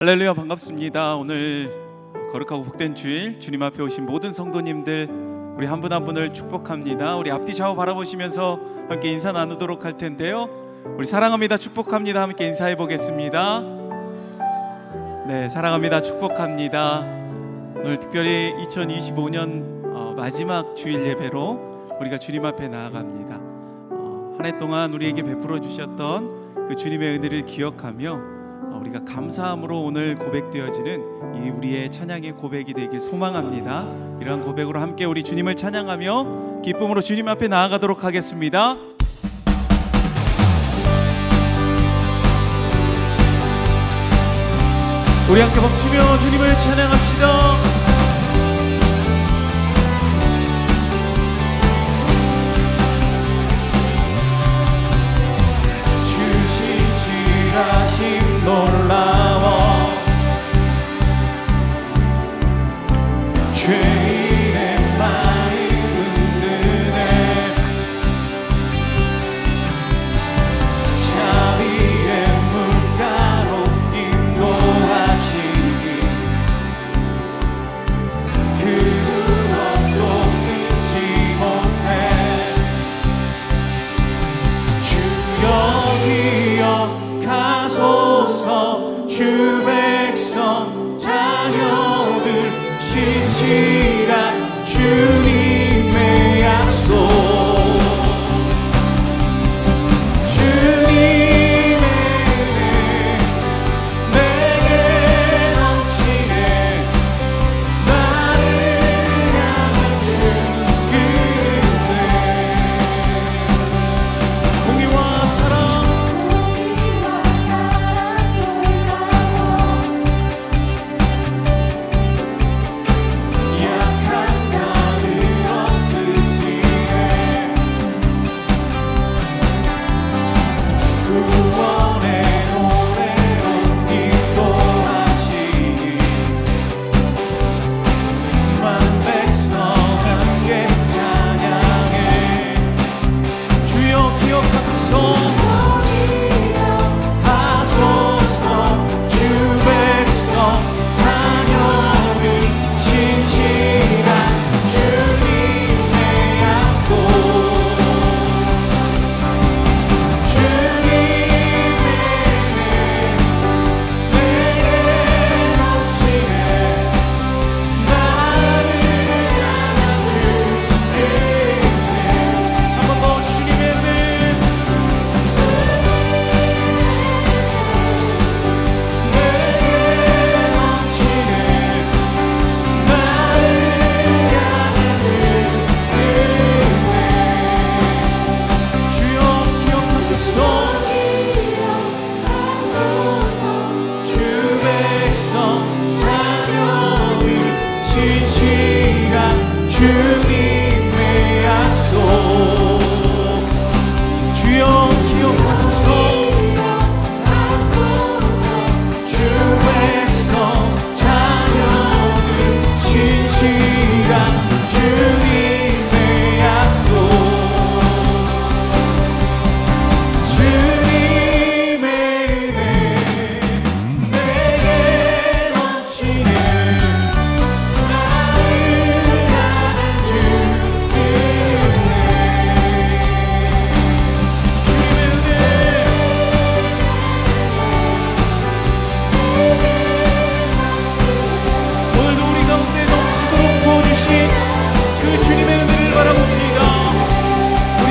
할렐루야, 반갑습니다. 오늘 거룩하고 복된 주일, 주님 앞에 오신 모든 성도님들, 우리 한 분 한 분을 축복합니다. 우리 앞뒤 좌우 바라보시면서 함께 인사 나누도록 할 텐데요, 우리 사랑합니다, 축복합니다 함께 인사해 보겠습니다. 네, 사랑합니다, 축복합니다. 오늘 특별히 2025년 마지막 주일 예배로 우리가 주님 앞에 나아갑니다. 한 해 동안 우리에게 베풀어 주셨던 그 주님의 은혜를 기억하며 우리가 감사함으로 오늘 고백되어지는 이 우리의 찬양의 고백이 되길 소망합니다. 이러한 고백으로 함께 우리 주님을 찬양하며 기쁨으로 주님 앞에 나아가도록 하겠습니다. 우리 함께 박수치며 주님을 찬양합시다. 하심 놀라워 죄인의 마음 흔드네 자비의 물가로 인도하시니 그 구원도 끊지 못해 주여 가소서 주 백성 자녀들 신실한 주님의 약속 주님의 내게 넘치네 나를 향한 주의 은혜 공의와 사랑 주님의 약속 주여 기억하소서 주 백성 자녀들 신실한 주님의 약속 주님의 은혜 내게 넘치네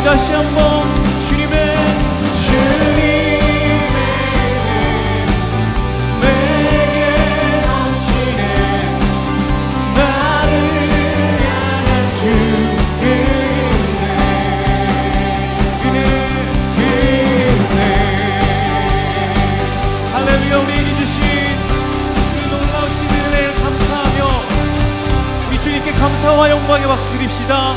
다시 한번 주님의 내게 넘치네 나를 향한 주의 은혜 할렐루야. 우리에게 주신 그 놀라우신 은혜를 감사하며 우리 주님께 감사와 영광의 박수 드립시다.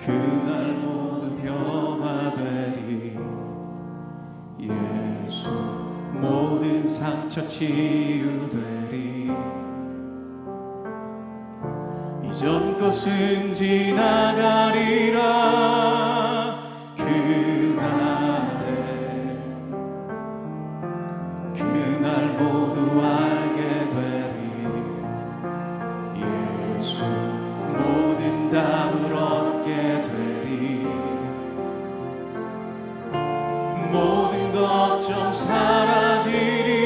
그날 모두 변화되리 예수 모든 상처 치유되리 것은 지나가리라. 그날 모두 알게 되리. 예수 모든 답을 얻게 되리. 모든 걱정 사라지리.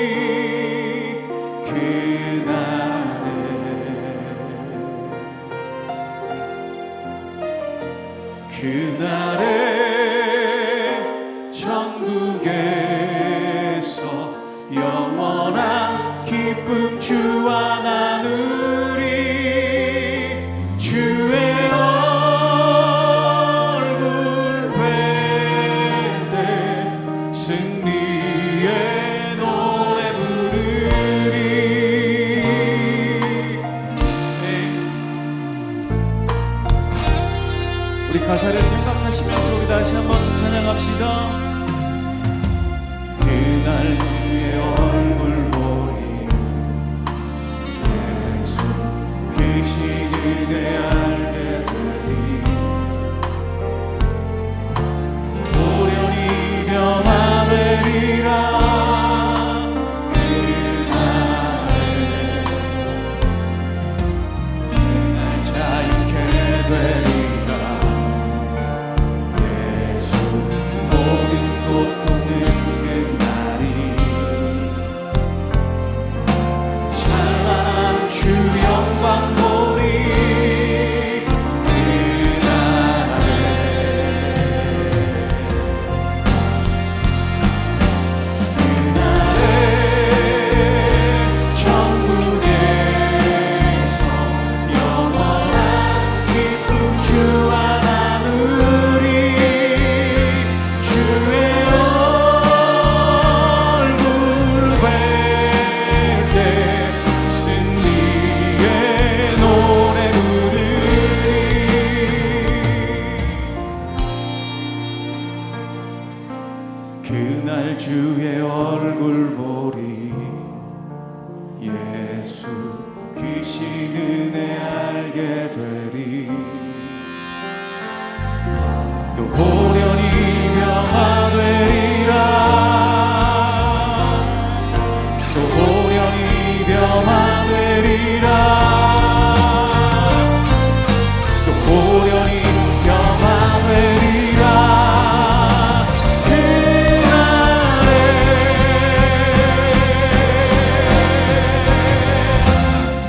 그날에 천국에서 영원한 기쁨 주와 나누리. 주의 얼굴 뵐 때 승리의 노래 부르리. 우리 가사를 생각하시면서 우리 다시 한번 찬양합시다. 그날 주의 얼굴 보리. 예수 계신 은혜 알게 되리. 호련히 변화되리라. 그날 자유케 되리라. 예수 모든 고통을 주 영광 보리. 그날에 천국에서 영원한 기쁨 주와 나누리. 주의 얼굴 뵐 때 노래 부르리. 그날 주의 얼굴 보리. 예수 귀신 은혜 알게 되리. 또 호련히 변화되리라. 또 호련히 변화되리라. 호련히 변화되리라.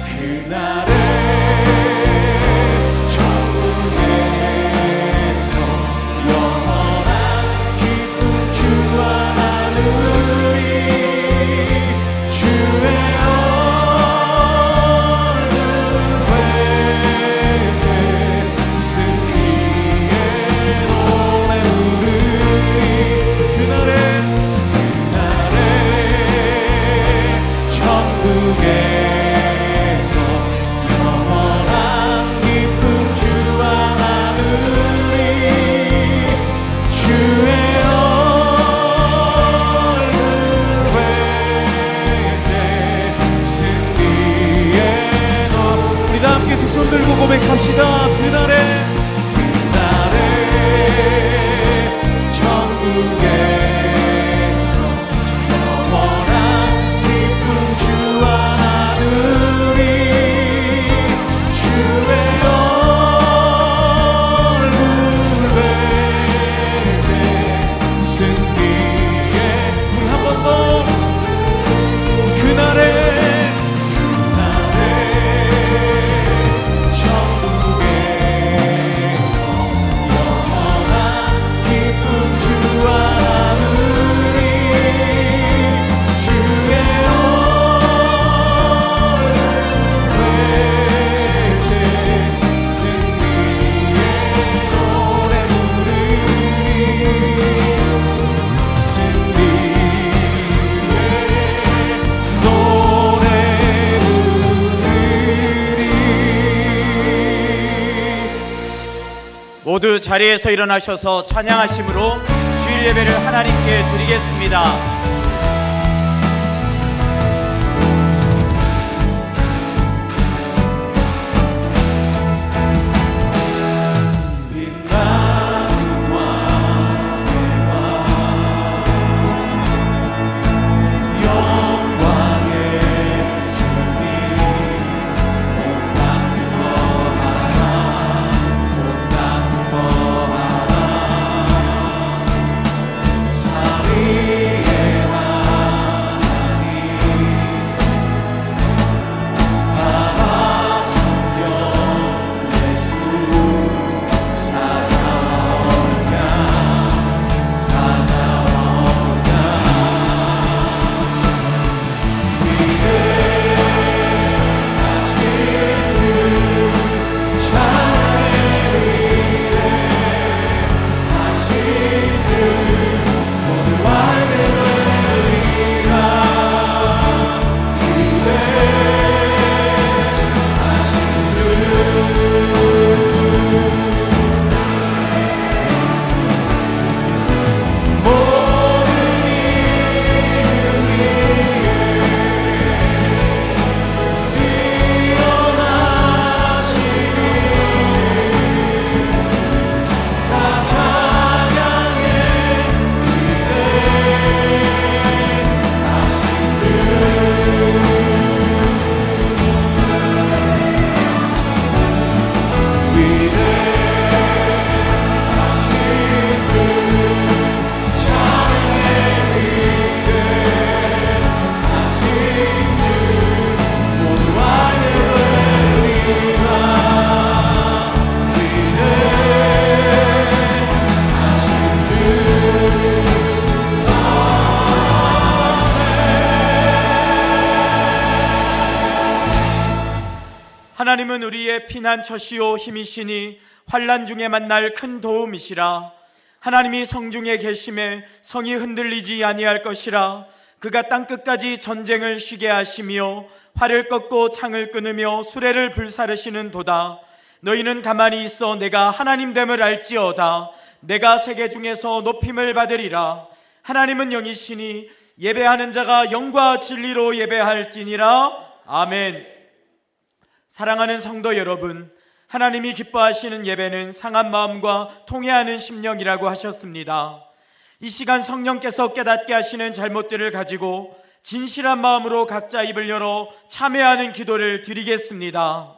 그날에 천국에서 영원한 기쁨 주와 나누리. 주의 손 들고 고백합시다. 그날에 천국에서 영원한 기쁨 주와 나누리. 주의 얼굴 뵐 때 승리의 우리 한 번 더 그날에 모두 자리에서 일어나셔서 찬양하심으로 주일 예배를 하나님께 드리겠습니다. 하나님은 우리의 피난처시요 힘이시니 환난 중에 만날 큰 도움이시라. 하나님이 성중에 계심에 성이 흔들리지 아니할 것이라. 그가 땅끝까지 전쟁을 쉬게 하시며 활을 꺾고 창을 끊으며 수레를 불사르시는 도다. 너희는 가만히 있어 내가 하나님됨을 알지어다. 내가 세계 중에서 높임을 받으리라. 하나님은 영이시니 예배하는 자가 영과 진리로 예배할지니라. 아멘. 사랑하는 성도 여러분, 하나님이 기뻐하시는 예배는 상한 마음과 통회하는 심령이라고 하셨습니다. 이 시간 성령께서 깨닫게 하시는 잘못들을 가지고 진실한 마음으로 각자 입을 열어 참회하는 기도를 드리겠습니다.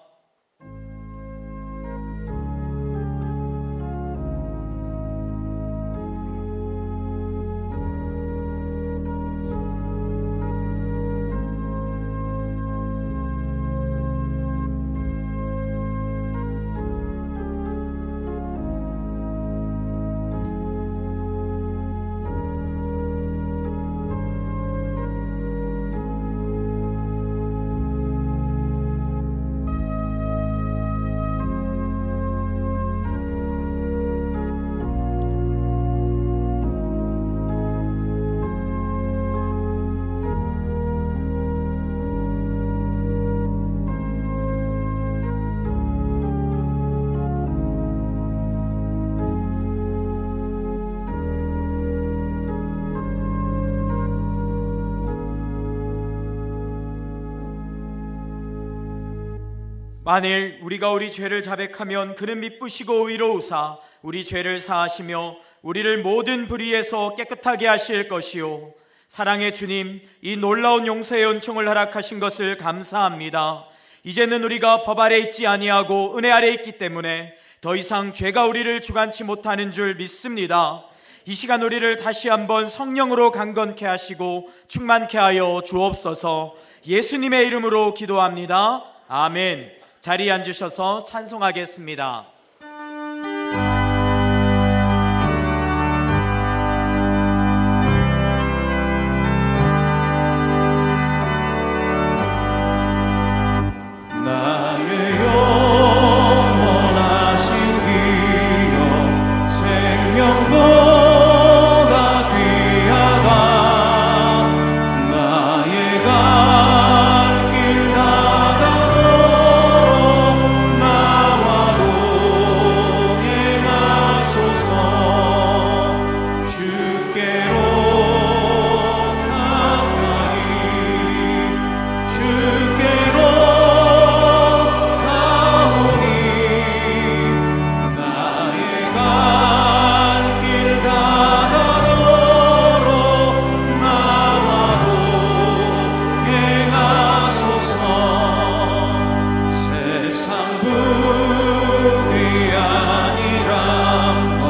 만일 우리가 우리 죄를 자백하면 그는 미쁘시고 의로우사 우리 죄를 사하시며 우리를 모든 불의에서 깨끗하게 하실 것이요. 사랑의 주님, 이 놀라운 용서의 은총을 허락하신 것을 감사합니다. 이제는 우리가 법 아래 있지 아니하고 은혜 아래 있기 때문에 더 이상 죄가 우리를 주관치 못하는 줄 믿습니다. 이 시간 우리를 다시 한번 성령으로 강건케 하시고 충만케 하여 주옵소서. 예수님의 이름으로 기도합니다. 아멘. 자리에 앉으셔서 찬송하겠습니다. 나의 영원하신 기여 생명보다 귀하다. 나의 갈 길 다가도록 나와 동행하소서. 주께로 가까이 주께로 가오니 나의 갈 길 다가도록 나와 동행하소서. 세상 부귀 아니람과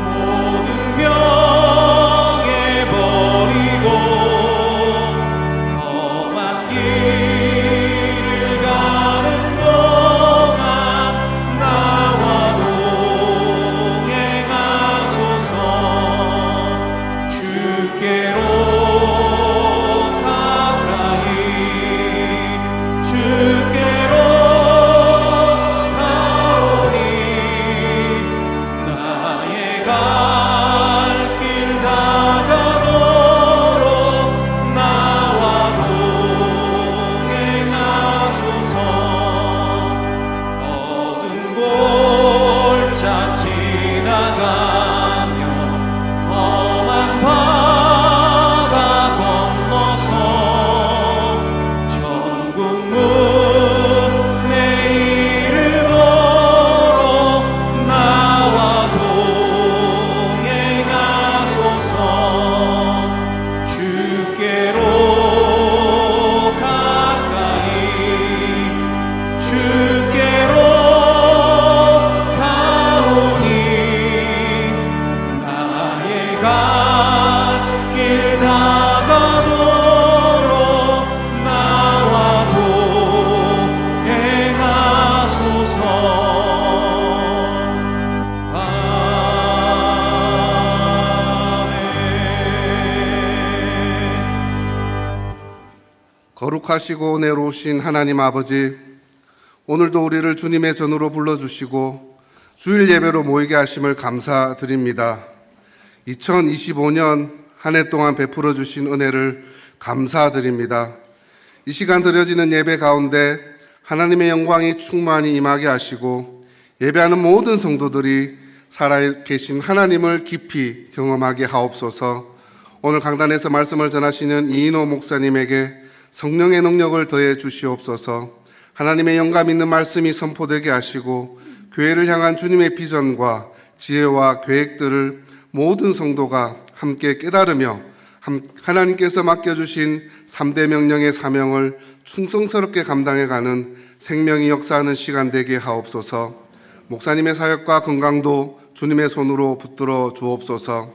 모든 명예 버리고 험한 길을 가는 동안 나와 동행하소서. 주께로 가까이 주께로 가오니 나의 갈 길 다가도록 나와 동행하소서. 어두운 골짜 지나가며 험한 바다 건너서 천국 문에 이르도록 나와 동행하소서. 주께로 가까이 주께로 가오니 나의 갈 길 다가도록 나와 동행하소서. 아멘. 거룩하시고 은혜로우신 하나님 아버지, 오늘도 우리를 주님의 전으로 불러주시고 주일 예배로 모이게 하심을 감사드립니다. 2025년 한 해 동안 베풀어 주신 은혜를 감사드립니다. 이 시간 드려지는 예배 가운데 하나님의 영광이 충만히 임하게 하시고 예배하는 모든 성도들이 살아계신 하나님을 깊이 경험하게 하옵소서. 오늘 강단에서 말씀을 전하시는 이인호 목사님에게 성령의 능력을 더해 주시옵소서. 하나님의 영감 있는 말씀이 선포되게 하시고 교회를 향한 주님의 비전과 지혜와 계획들을 모든 성도가 함께 깨달으며 하나님께서 맡겨주신 3대 명령의 사명을 충성스럽게 감당해가는 생명이 역사하는 시간 되게 하옵소서. 목사님의 사역과 건강도 주님의 손으로 붙들어 주옵소서.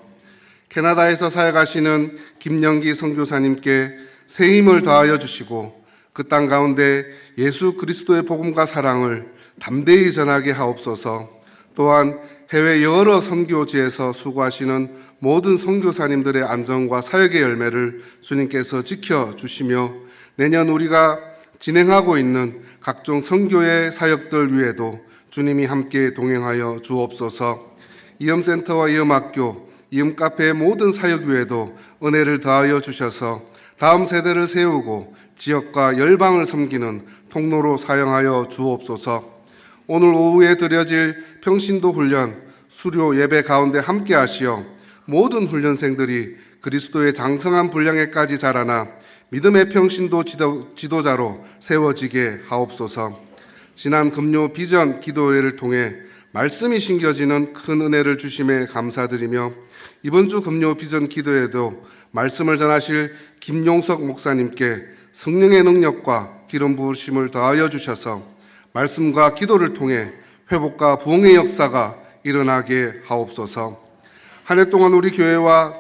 캐나다에서 사역하시는 김영기 선교사님께 새 힘을 더하여 주시고 그 땅 가운데 예수 그리스도의 복음과 사랑을 담대히 전하게 하옵소서. 또한 해외 여러 선교지에서 수고하시는 모든 선교사님들의 안전과 사역의 열매를 주님께서 지켜주시며 내년 우리가 진행하고 있는 각종 선교의 사역들 위에도 주님이 함께 동행하여 주옵소서. 이음센터와 이음학교, 이음카페의 모든 사역 위에도 은혜를 더하여 주셔서 다음 세대를 세우고 지역과 열방을 섬기는 통로로 사용하여 주옵소서. 오늘 오후에 드려질 평신도 훈련, 수료 예배 가운데 함께 하시어 모든 훈련생들이 그리스도의 장성한 분량에까지 자라나 믿음의 평신도 지도자로 세워지게 하옵소서. 지난 금요 비전 기도회를 통해 말씀이 심겨지는 큰 은혜를 주심에 감사드리며 이번 주 금요 비전 기도회도 말씀을 전하실 김용석 목사님께 성령의 능력과 기름 부으심을 더하여 주셔서 말씀과 기도를 통해 회복과 부흥의 역사가 일어나게 하옵소서. 한 해 동안 우리 교회와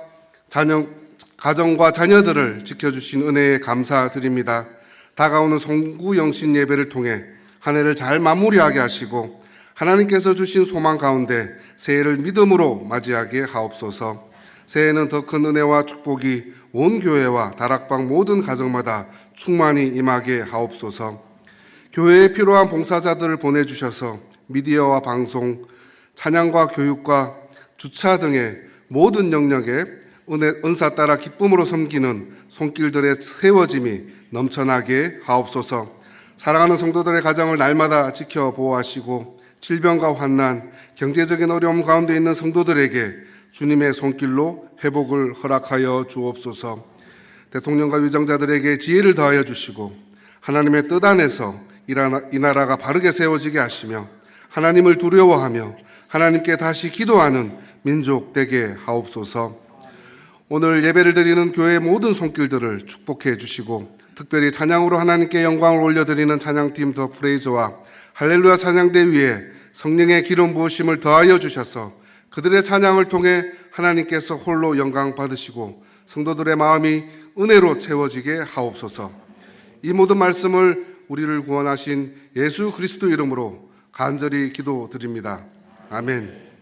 가정과 자녀들을 지켜주신 은혜에 감사드립니다. 다가오는 송구영신 예배를 통해 한 해를 잘 마무리하게 하시고 하나님께서 주신 소망 가운데 새해를 믿음으로 맞이하게 하옵소서. 새해에는 더 큰 은혜와 축복이 온 교회와 다락방 모든 가정마다 충만히 임하게 하옵소서. 교회에 필요한 봉사자들을 보내주셔서 미디어와 방송, 찬양과 교육과 주차 등의 모든 영역에 은사 따라 기쁨으로 섬기는 손길들의 세워짐이 넘쳐나게 하옵소서. 사랑하는 성도들의 가정을 날마다 지켜 보호하시고 질병과 환난, 경제적인 어려움 가운데 있는 성도들에게 주님의 손길로 회복을 허락하여 주옵소서. 대통령과 위정자들에게 지혜를 더하여 주시고 하나님의 뜻 안에서 이 나라가 바르게 세워지게 하시며 하나님을 두려워하며 하나님께 다시 기도하는 민족 되게 하옵소서. 오늘 예배를 드리는 교회의 모든 손길들을 축복해 주시고 특별히 찬양으로 하나님께 영광을 올려드리는 찬양팀 더 프레이즈와 할렐루야 찬양대 위에 성령의 기름 부으심을 더하여 주셔서 그들의 찬양을 통해 하나님께서 홀로 영광 받으시고 성도들의 마음이 은혜로 채워지게 하옵소서. 이 모든 말씀을 우리를 구원하신 예수 그리스도 이름으로 간절히 기도드립니다. 아멘.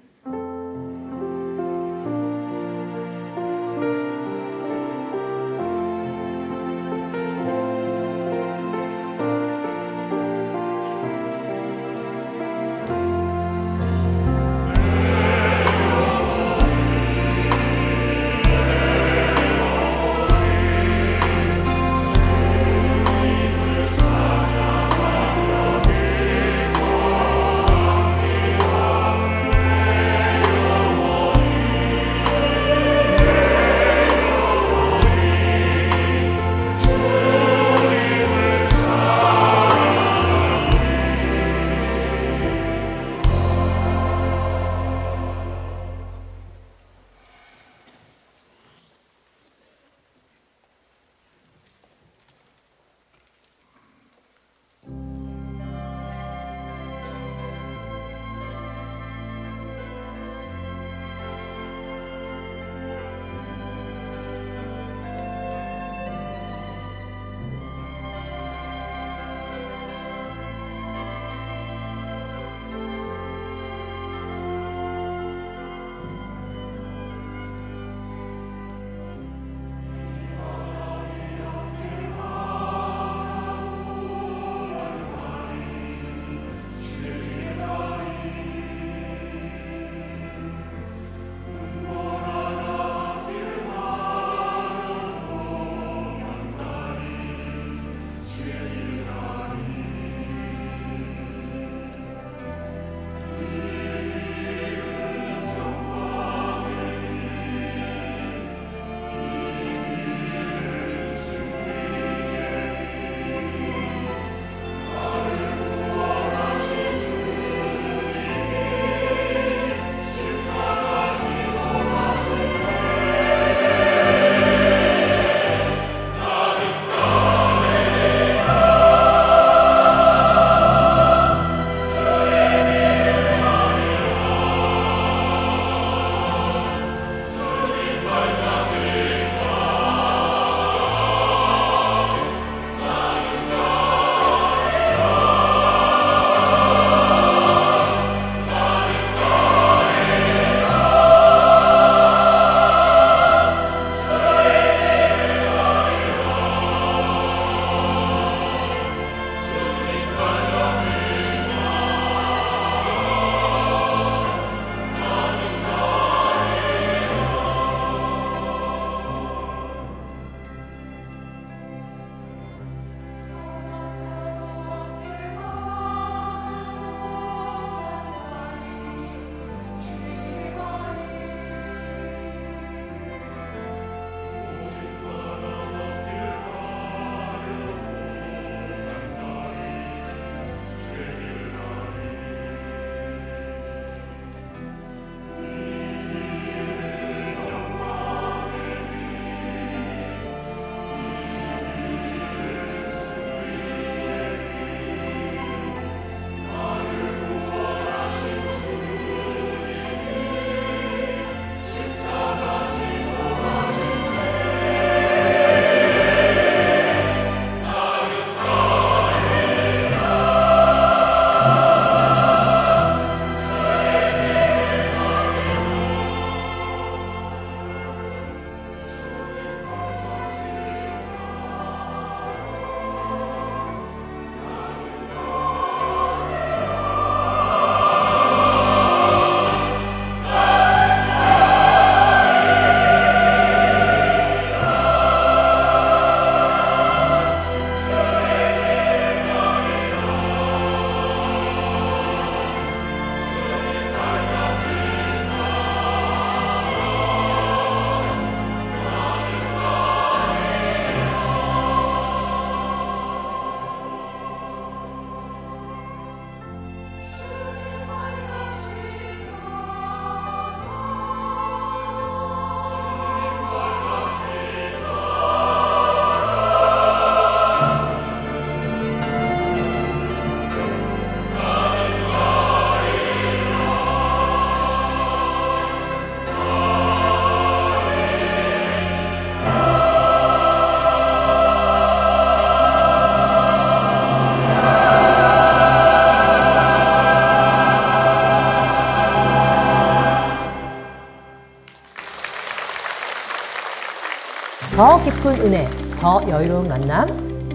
더 깊은 은혜, 더 여유로운 만남.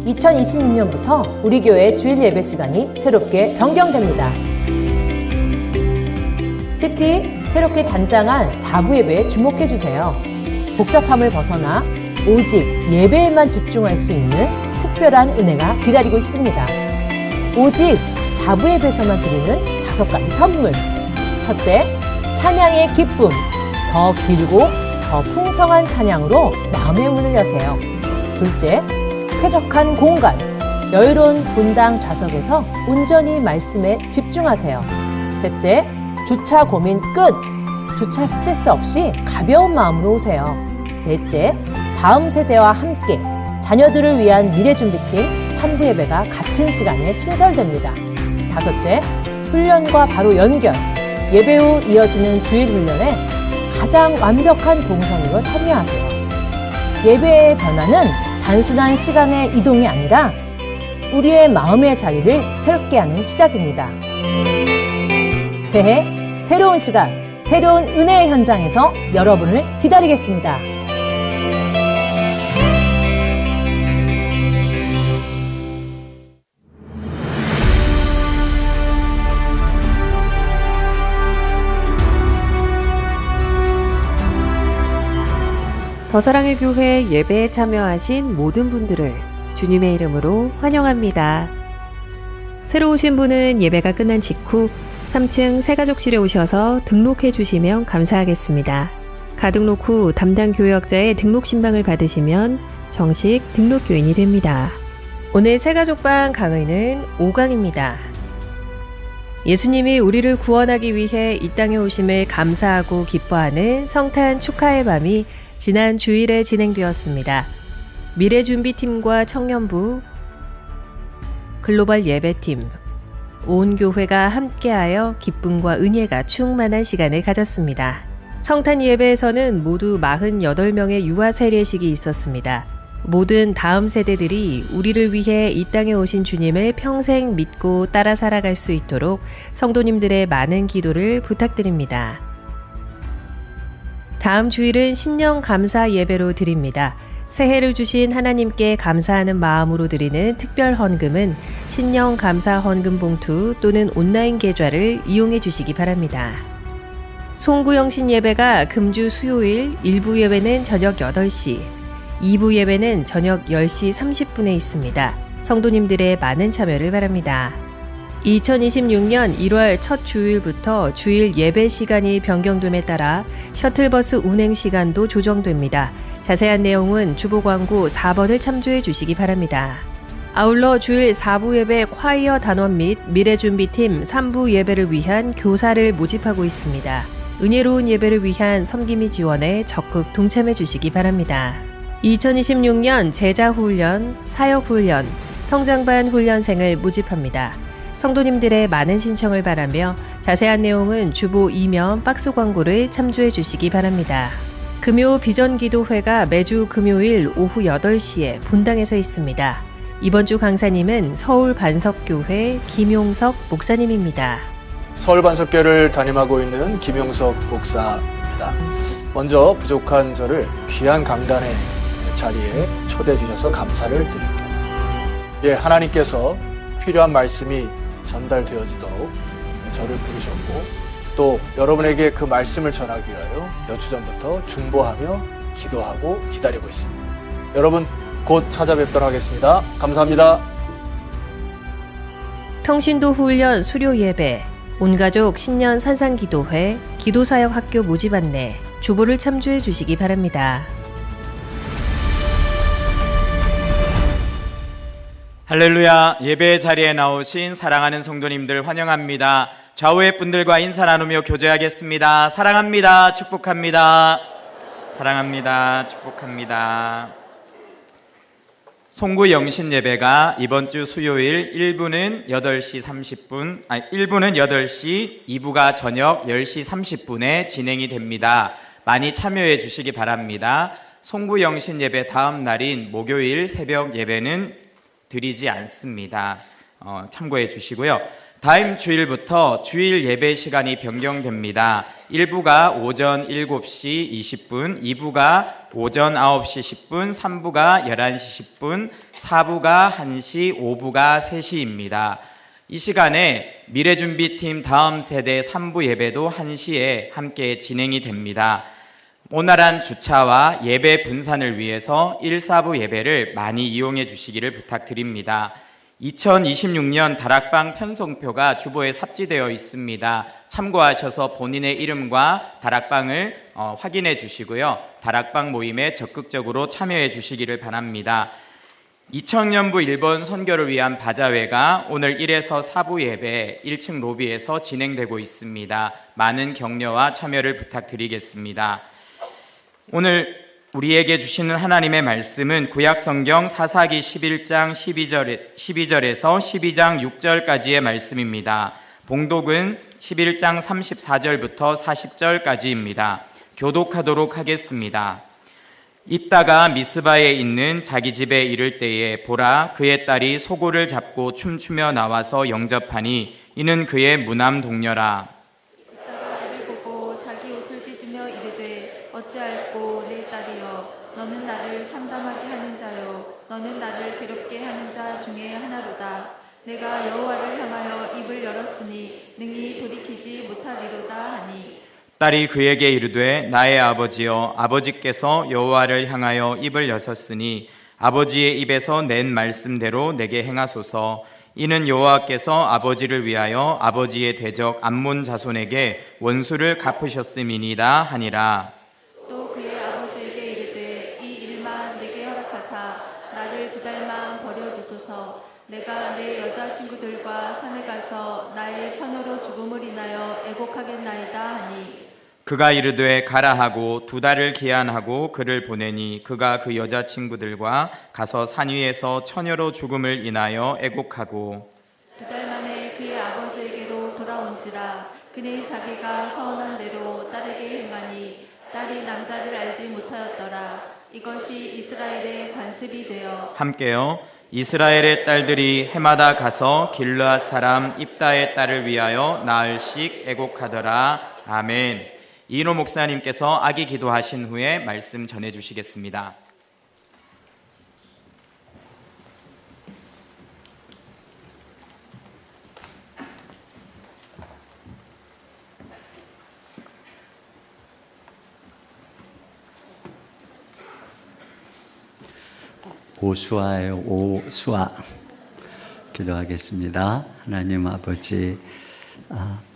2026년부터 우리 교회 주일 예배 시간이 새롭게 변경됩니다. 특히 새롭게 단장한 4부 예배에 주목해 주세요. 복잡함을 벗어나 오직 예배에만 집중할 수 있는 특별한 은혜가 기다리고 있습니다. 오직 4부 예배에서만 드리는 5가지 선물. 첫째, 찬양의 기쁨. 더 길고 더 풍성한 찬양으로 마음의 문을 여세요. 둘째, 쾌적한 공간. 여유로운 분당 좌석에서 온전히 말씀에 집중하세요. 셋째, 주차 고민 끝. 주차 스트레스 없이 가벼운 마음으로 오세요. 넷째, 다음 세대와 함께 자녀들을 위한 미래준비팀 3부 예배가 같은 시간에 신설됩니다. 다섯째, 훈련과 바로 연결. 예배 후 이어지는 주일 훈련에 가장 완벽한 동선으로 참여하세요. 예배의 변화는 단순한 시간의 이동이 아니라 우리의 마음의 자리를 새롭게 하는 시작입니다. 새해, 새로운 시간, 새로운 은혜의 현장에서 여러분을 기다리겠습니다. 더사랑의 교회 예배에 참여하신 모든 분들을 주님의 이름으로 환영합니다. 새로 오신 분은 예배가 끝난 직후 3층 새가족실에 오셔서 등록해 주시면 감사하겠습니다. 가등록 후 담당 교역자의 등록 신방을 받으시면 정식 등록 교인이 됩니다. 오늘 새가족방 강의는 5강입니다. 예수님이 우리를 구원하기 위해 이 땅에 오심을 감사하고 기뻐하는 성탄 축하의 밤이 지난 주일에 진행되었습니다. 미래준비팀과 청년부, 글로벌 예배팀, 온 교회가 함께하여 기쁨과 은혜가 충만한 시간을 가졌습니다. 성탄 예배에서는 모두 48명의 유아 세례식이 있었습니다. 모든 다음 세대들이 우리를 위해 이 땅에 오신 주님을 평생 믿고 따라 살아갈 수 있도록 성도님들의 많은 기도를 부탁드립니다. 다음 주일은 신년 감사 예배로 드립니다. 새해를 주신 하나님께 감사하는 마음으로 드리는 특별 헌금은 신년 감사 헌금 봉투 또는 온라인 계좌를 이용해 주시기 바랍니다. 송구영신 예배가 금주 수요일 1부 예배는 저녁 8시, 2부 예배는 저녁 10시 30분에 있습니다. 성도님들의 많은 참여를 바랍니다. 2026년 1월 첫 주일부터 주일 예배 시간이 변경됨에 따라 셔틀버스 운행 시간도 조정됩니다. 자세한 내용은 주보 광고 4번을 참조해 주시기 바랍니다. 아울러 주일 4부 예배 콰이어 단원 및 미래준비팀 3부 예배를 위한 교사를 모집하고 있습니다. 은혜로운 예배를 위한 섬김이 지원에 적극 동참해 주시기 바랍니다. 2026년 제자훈련, 사역훈련, 성장반 훈련생을 모집합니다. 성도님들의 많은 신청을 바라며 자세한 내용은 주보 2면 박스 광고를 참조해 주시기 바랍니다. 금요 비전기도회가 매주 금요일 오후 8시에 본당에서 있습니다. 이번 주 강사님은 서울반석교회 김용석 목사님입니다. 서울반석교회를 담임하고 있는 김용석 목사입니다. 먼저 부족한 저를 귀한 강단의 자리에 초대해 주셔서 감사를 드립니다. 예, 하나님께서 필요한 말씀이 전달되어지도록 저를 부르셨고 또 여러분에게 그 말씀을 전하기 위하여 몇 주 전부터 중보하며 기도하고 기다리고 있습니다. 여러분 곧 찾아뵙도록 하겠습니다. 감사합니다. 평신도 훈련 수료 예배, 온가족 신년 산상기도회, 기도사역 학교 모집 안내, 주보를 참조해 주시기 바랍니다. 할렐루야. 예배 자리에 나오신 사랑하는 성도님들 환영합니다. 좌우의 분들과 인사 나누며 교제하겠습니다. 사랑합니다. 축복합니다. 사랑합니다. 축복합니다. 송구 영신 예배가 이번 주 수요일 1부는 8시 30분, 1부는 8시, 2부가 저녁 10시 30분에 진행이 됩니다. 많이 참여해 주시기 바랍니다. 송구 영신 예배 다음 날인 목요일 새벽 예배는 드리지 않습니다. 참고해 주시고요. 다음 주일부터 주일 예배 시간이 변경됩니다. 1부가 오전 7시 20분, 2부가 오전 9시 10분, 3부가 11시 10분, 4부가 1시, 5부가 3시입니다. 이 시간에 미래준비팀 다음 세대 3부 예배도 1시에 함께 진행이 됩니다. 원활한 주차와 예배 분산을 위해서 1, 4부 예배를 많이 이용해 주시기를 부탁드립니다. 2026년 다락방 편성표가 주보에 삽지되어 있습니다. 참고하셔서 본인의 이름과 다락방을 확인해 주시고요. 다락방 모임에 적극적으로 참여해 주시기를 바랍니다. 2000년부 일본 선교를 위한 바자회가 오늘 1에서 4부 예배 1층 로비에서 진행되고 있습니다. 많은 격려와 참여를 부탁드리겠습니다. 오늘 우리에게 주시는 하나님의 말씀은 구약성경 사사기 11장 12절에서 12장 6절까지의 말씀입니다. 봉독은 11장 34절부터 40절까지입니다. 교독하도록 하겠습니다. 입다가 미스바에 있는 자기 집에 이를 때에 보라 그의 딸이 소고를 잡고 춤추며 나와서 영접하니 이는 그의 무남 동료라. 입다가 이를 보고 자기 옷을 찢으며 이르되 어찌할꼬 내 딸이여 너는 나를 참담하게 하는 자요 너는 나를 괴롭게 하는 자 중에 하나로다. 내가 여호와를 향하여 입을 열었으니 능히 돌이키지 못하리로다 하니 딸이 그에게 이르되 나의 아버지여 아버지께서 여호와를 향하여 입을 여셨으니 아버지의 입에서 낸 말씀대로 내게 행하소서. 이는 여호와께서 아버지를 위하여 아버지의 대적 암몬 자손에게 원수를 갚으셨음이니이다 하니라. 또 그의 아버지에게 이르되 이 일만 내게 허락하사 나를 2달만 버려두소서. 내가 내 여자친구들과 산에 가서 나의 처녀로 죽음을 인하여 애곡하겠나이다 하니 그가 이르되 가라 하고 2달을 기한하고 그를 보내니 그가 그 여자친구들과 가서 산 위에서 처녀로 죽음을 인하여 애곡하고 2달 만에 그의 아버지에게로 돌아온지라. 그는 자기가 서원한 대로 딸에게 행하니 딸이 남자를 알지 못하였더라. 이것이 이스라엘의 관습이 되어 함께요. 이스라엘의 딸들이 해마다 가서 길르앗 사람 입다의 딸을 위하여 나흘씩 애곡하더라. 아멘. 이인호 목사님께서 악이 기도하신 후에 말씀 전해 주시겠습니다. 오수아예요. 오수아. 기도하겠습니다. 하나님 아버지,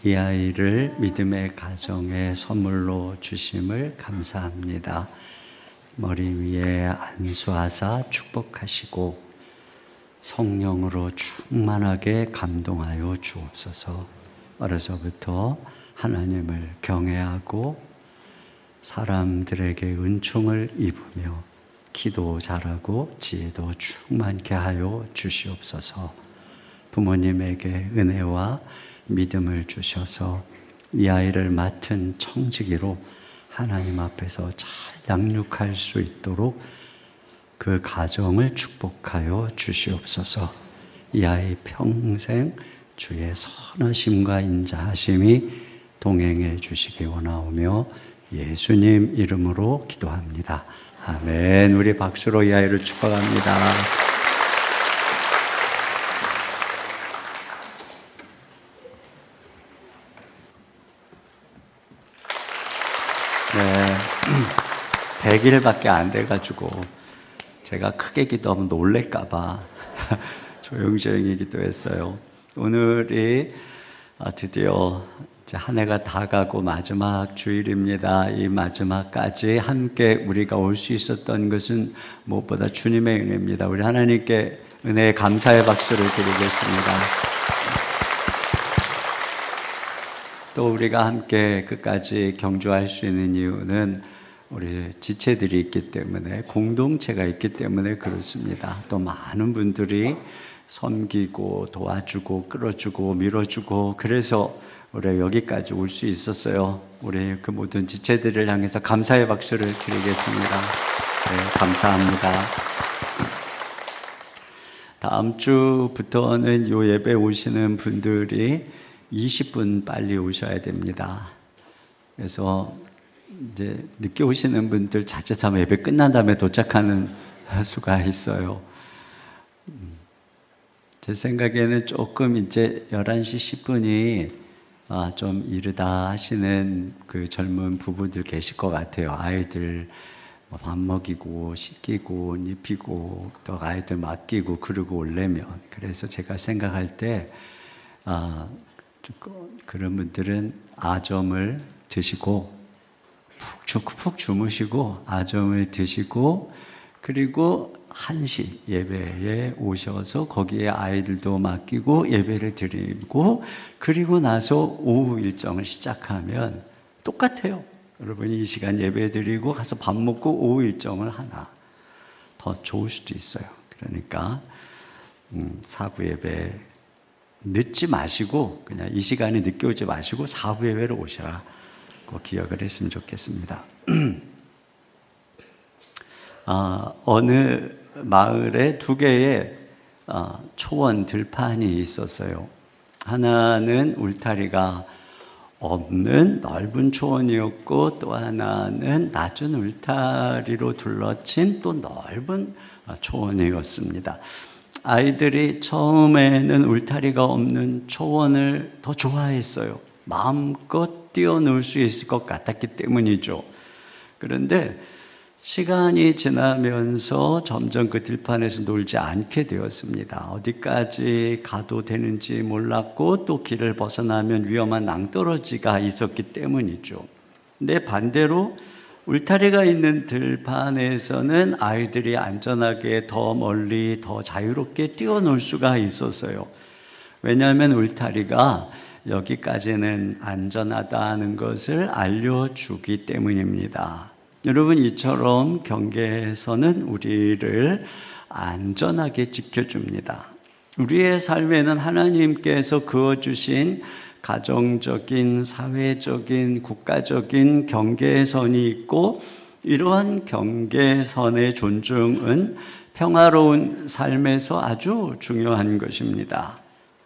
이 아이를 믿음의 가정에 선물로 주심을 감사합니다. 머리 위에 안수하사 축복하시고 성령으로 충만하게 감동하여 주옵소서. 어려서부터 하나님을 경외하고 사람들에게 은총을 입으며 기도 잘하고 지혜도 충만케 하여 주시옵소서. 부모님에게 은혜와 믿음을 주셔서 이 아이를 맡은 청지기로 하나님 앞에서 잘 양육할 수 있도록 그 가정을 축복하여 주시옵소서. 이 아이 평생 주의 선하심과 인자하심이 동행해 주시기 원하오며 예수님 이름으로 기도합니다. 아멘. 우리 박수로 이 아이를 축복합니다. 네, 100일밖에 안 돼가지고 제가 크게 기도하면 놀랄까봐 조용조용히 기도했어요. 오늘이 드디어 이제 한 해가 다 가고 마지막 주일입니다. 이 마지막까지 함께 우리가 올 수 있었던 것은 무엇보다 주님의 은혜입니다. 우리 하나님께 은혜의 감사의 박수를 드리겠습니다. 또 우리가 함께 끝까지 경주할 수 있는 이유는 우리 지체들이 있기 때문에, 공동체가 있기 때문에 그렇습니다. 또 많은 분들이 섬기고 도와주고 끌어주고 밀어주고, 그래서 우리가 여기까지 올 수 있었어요. 우리 그 모든 지체들을 향해서 감사의 박수를 드리겠습니다. 네, 감사합니다. 다음 주부터는 이 예배 오시는 분들이 20분 빨리 오셔야 됩니다. 그래서 이제 늦게 오시는 분들 자칫하면 예배 끝난 다음에 도착하는 수가 있어요. 제 생각에는 조금 이제 11시 10분이 좀 이르다 하시는 그 젊은 부부들 계실 것 같아요. 아이들 밥 먹이고 씻기고 입히고 또 아이들 맡기고 그러고 오려면. 그래서 제가 생각할 때 그런 분들은 아점을 드시고 푹 주무시고 아점을 드시고 그리고 1시 예배에 오셔서 거기에 아이들도 맡기고 예배를 드리고 그리고 나서 오후 일정을 시작하면 똑같아요. 여러분이 이 시간 예배 드리고 가서 밥 먹고 오후 일정을 하나 더 좋을 수도 있어요. 그러니까 사부 예배 늦지 마시고 그냥 이 시간에 늦게 오지 마시고 사부 예배로 오시라. 꼭 기억을 했으면 좋겠습니다. 어느 마을에 2개의 초원 들판이 있었어요. 하나는 울타리가 없는 넓은 초원이었고 또 하나는 낮은 울타리로 둘러친 또 넓은 초원이었습니다. 아이들이 처음에는 울타리가 없는 초원을 더 좋아했어요. 마음껏 뛰어놀 수 있을 것 같았기 때문이죠. 그런데 시간이 지나면서 점점 그 들판에서 놀지 않게 되었습니다. 어디까지 가도 되는지 몰랐고 또 길을 벗어나면 위험한 낭떠러지가 있었기 때문이죠. 근데 반대로 울타리가 있는 들판에서는 아이들이 안전하게 더 멀리 더 자유롭게 뛰어놀 수가 있었어요. 왜냐하면 울타리가 여기까지는 안전하다는 것을 알려주기 때문입니다. 여러분, 이처럼 경계선은 우리를 안전하게 지켜줍니다. 우리의 삶에는 하나님께서 그어주신 가정적인, 사회적인, 국가적인 경계선이 있고 이러한 경계선의 존중은 평화로운 삶에서 아주 중요한 것입니다.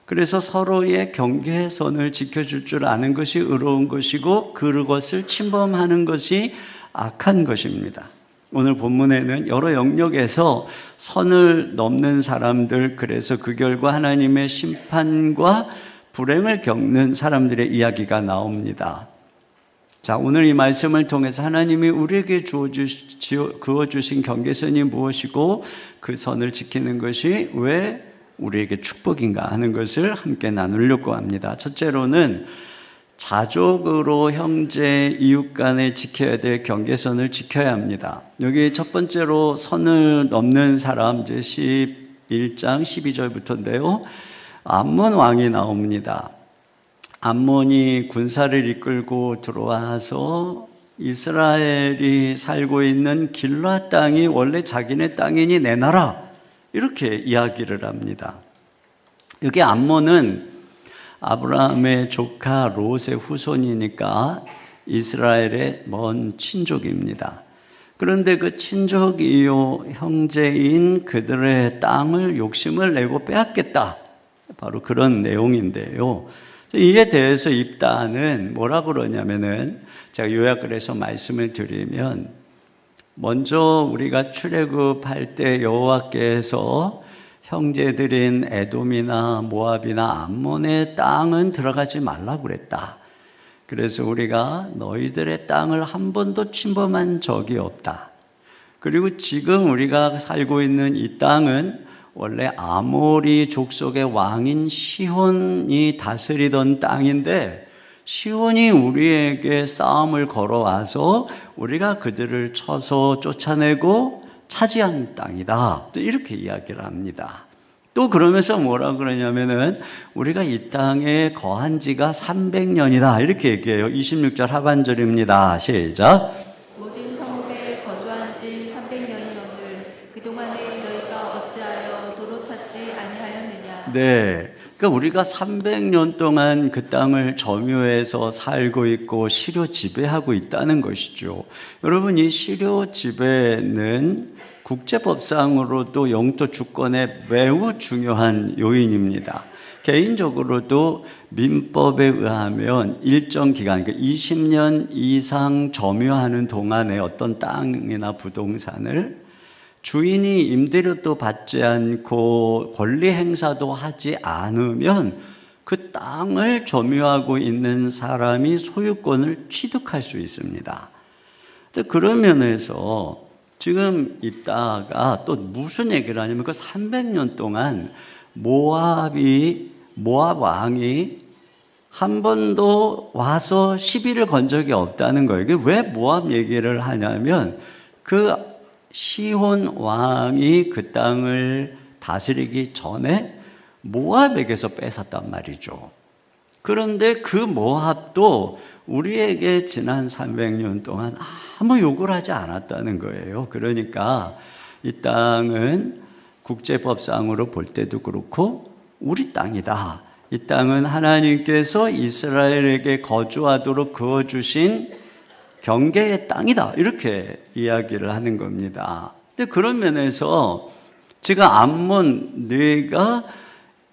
그래서 서로의 경계선을 지켜줄 줄 아는 것이 의로운 것이고 그것을 침범하는 것이 악한 것입니다. 오늘 본문에는 여러 영역에서 선을 넘는 사람들, 그래서 그 결과 하나님의 심판과 불행을 겪는 사람들의 이야기가 나옵니다. 자, 오늘 이 말씀을 통해서 하나님이 우리에게 그어주신 경계선이 무엇이고 그 선을 지키는 것이 왜 우리에게 축복인가 하는 것을 함께 나누려고 합니다. 첫째로는 자족으로 형제, 이웃 간에 지켜야 될 경계선을 지켜야 합니다. 여기 첫 번째로 선을 넘는 사람, 이제 11장 12절부터인데요. 암몬 왕이 나옵니다. 암몬이 군사를 이끌고 들어와서 이스라엘이 살고 있는 길라 땅이 원래 자기네 땅이니 내놔라, 이렇게 이야기를 합니다. 여기 암몬은 아브라함의 조카 롯의 후손이니까 이스라엘의 먼 친족입니다. 그런데 그 친족이요 형제인 그들의 땅을 욕심을 내고 빼앗겠다, 바로 그런 내용인데요. 이에 대해서 입다는 뭐라 그러냐면은, 제가 요약을 해서 말씀을 드리면, 먼저 우리가 출애굽할 때 여호와께서 형제들인 에돔이나 모압이나 암몬의 땅은 들어가지 말라고 그랬다. 그래서 우리가 너희들의 땅을 한 번도 침범한 적이 없다. 그리고 지금 우리가 살고 있는 이 땅은 원래 아모리 족속의 왕인 시혼이 다스리던 땅인데 시혼이 우리에게 싸움을 걸어와서 우리가 그들을 쳐서 쫓아내고 차지한 땅이다, 이렇게 이야기를 합니다. 또 그러면서 뭐라 그러냐면은 우리가 이 땅에 거한 지가 300년이다, 이렇게 얘기해요. 26절 하반절입니다. 시작. 모든 성읍에 거주한 지 300년이었을 그동안에 너희가 어찌하여 도로 찾지 아니하였느냐. 네, 그러니까 우리가 300년 동안 그 땅을 점유해서 살고 있고 시료 지배하고 있다는 것이죠. 여러분, 이 시료 지배는 국제법상으로도 영토 주권의 매우 중요한 요인입니다. 개인적으로도 민법에 의하면 일정 기간, 그러니까 20년 이상 점유하는 동안에 어떤 땅이나 부동산을 주인이 임대료도 받지 않고 권리 행사도 하지 않으면 그 땅을 점유하고 있는 사람이 소유권을 취득할 수 있습니다. 그런 면에서 지금 있다가 또 무슨 얘기를 하냐면 그 300년 동안 모압 왕이 한 번도 와서 시비를 건 적이 없다는 거예요. 이게 왜 모압 얘기를 하냐면 그 시혼 왕이 그 땅을 다스리기 전에 모압에게서 뺏었단 말이죠. 그런데 그 모압도 우리에게 지난 300년 동안 아무 요구를 하지 않았다는 거예요. 그러니까 이 땅은 국제법상으로 볼 때도 그렇고 우리 땅이다. 이 땅은 하나님께서 이스라엘에게 거주하도록 그어주신 경계의 땅이다. 이렇게 이야기를 하는 겁니다. 근데 그런 면에서 지금 암몬 네가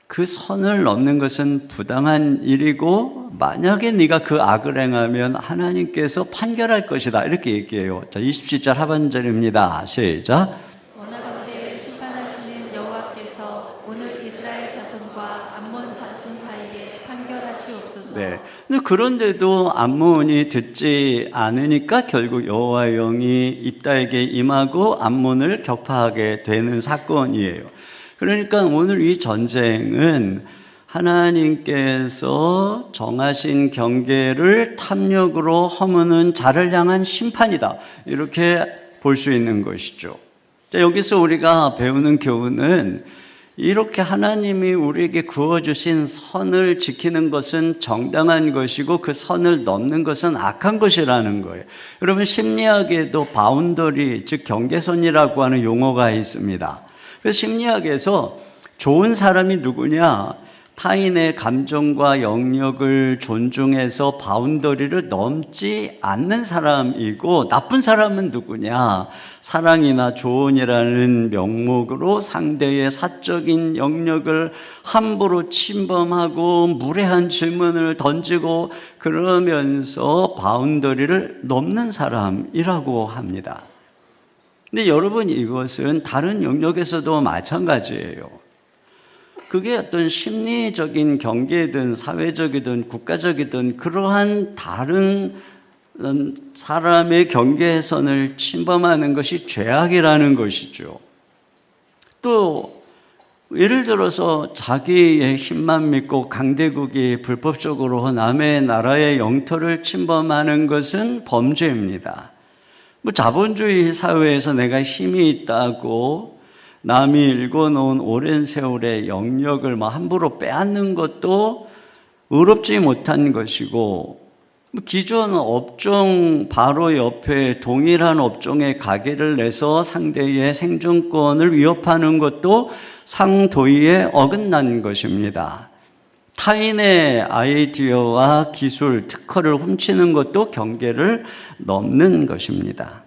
그 선을 넘는 것은 부당한 일이고 만약에 네가 그 악을 행하면 하나님께서 판결할 것이다. 이렇게 얘기해요. 자, 27절 하반절입니다. 시작. 원하건대 심판하시는 여호와께서 오늘 이스라엘 자손과 암몬 자손 사이에 판결하시옵소서. 네. 근데 그런데도 암몬이 듣지 않으니까 결국 여호와의 영이 입다에게 임하고 암몬을 격파하게 되는 사건이에요. 그러니까 오늘 이 전쟁은 하나님께서 정하신 경계를 탐욕으로 허무는 자를 향한 심판이다. 이렇게 볼 수 있는 것이죠. 자, 여기서 우리가 배우는 교훈은 이렇게 하나님이 우리에게 그어주신 선을 지키는 것은 정당한 것이고 그 선을 넘는 것은 악한 것이라는 거예요. 여러분 심리학에도 바운더리, 즉 경계선이라고 하는 용어가 있습니다. 그래서 심리학에서 좋은 사람이 누구냐? 타인의 감정과 영역을 존중해서 바운더리를 넘지 않는 사람이고 나쁜 사람은 누구냐? 사랑이나 조언이라는 명목으로 상대의 사적인 영역을 함부로 침범하고 무례한 질문을 던지고 그러면서 바운더리를 넘는 사람이라고 합니다. 근데 여러분 이것은 다른 영역에서도 마찬가지예요. 그게 어떤 심리적인 경계든 사회적이든 국가적이든 그러한 다른 사람의 경계선을 침범하는 것이 죄악이라는 것이죠. 또 예를 들어서 자기의 힘만 믿고 강대국이 불법적으로 남의 나라의 영토를 침범하는 것은 범죄입니다. 자본주의 사회에서 내가 힘이 있다고 남이 일궈놓은 오랜 세월의 영역을 함부로 빼앗는 것도 의롭지 못한 것이고 기존 업종 바로 옆에 동일한 업종에 가게를 내서 상대의 생존권을 위협하는 것도 상도의에 어긋난 것입니다. 타인의 아이디어와 기술, 특허를 훔치는 것도 경계를 넘는 것입니다.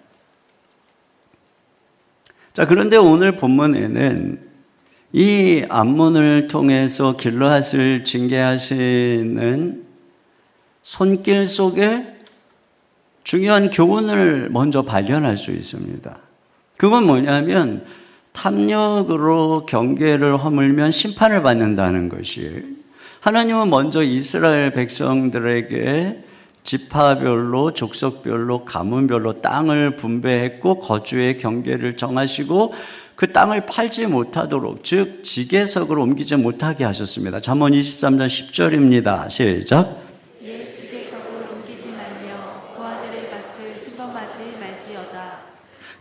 자, 그런데 오늘 본문에는 이 암몬을 통해서 길르앗을 징계하시는 손길 속에 중요한 교훈을 먼저 발견할 수 있습니다. 그건 뭐냐면 탐욕으로 경계를 허물면 심판을 받는다는 것이에요. 하나님은 먼저 이스라엘 백성들에게 지파별로, 족속별로, 가문별로 땅을 분배했고 거주의 경계를 정하시고 그 땅을 팔지 못하도록, 즉 지게석으로 옮기지 못하게 하셨습니다. 잠언 23장 10절입니다. 시작. 예, 지게석을 옮기지 말며 고아들의 밭을 침범하지 말지어다.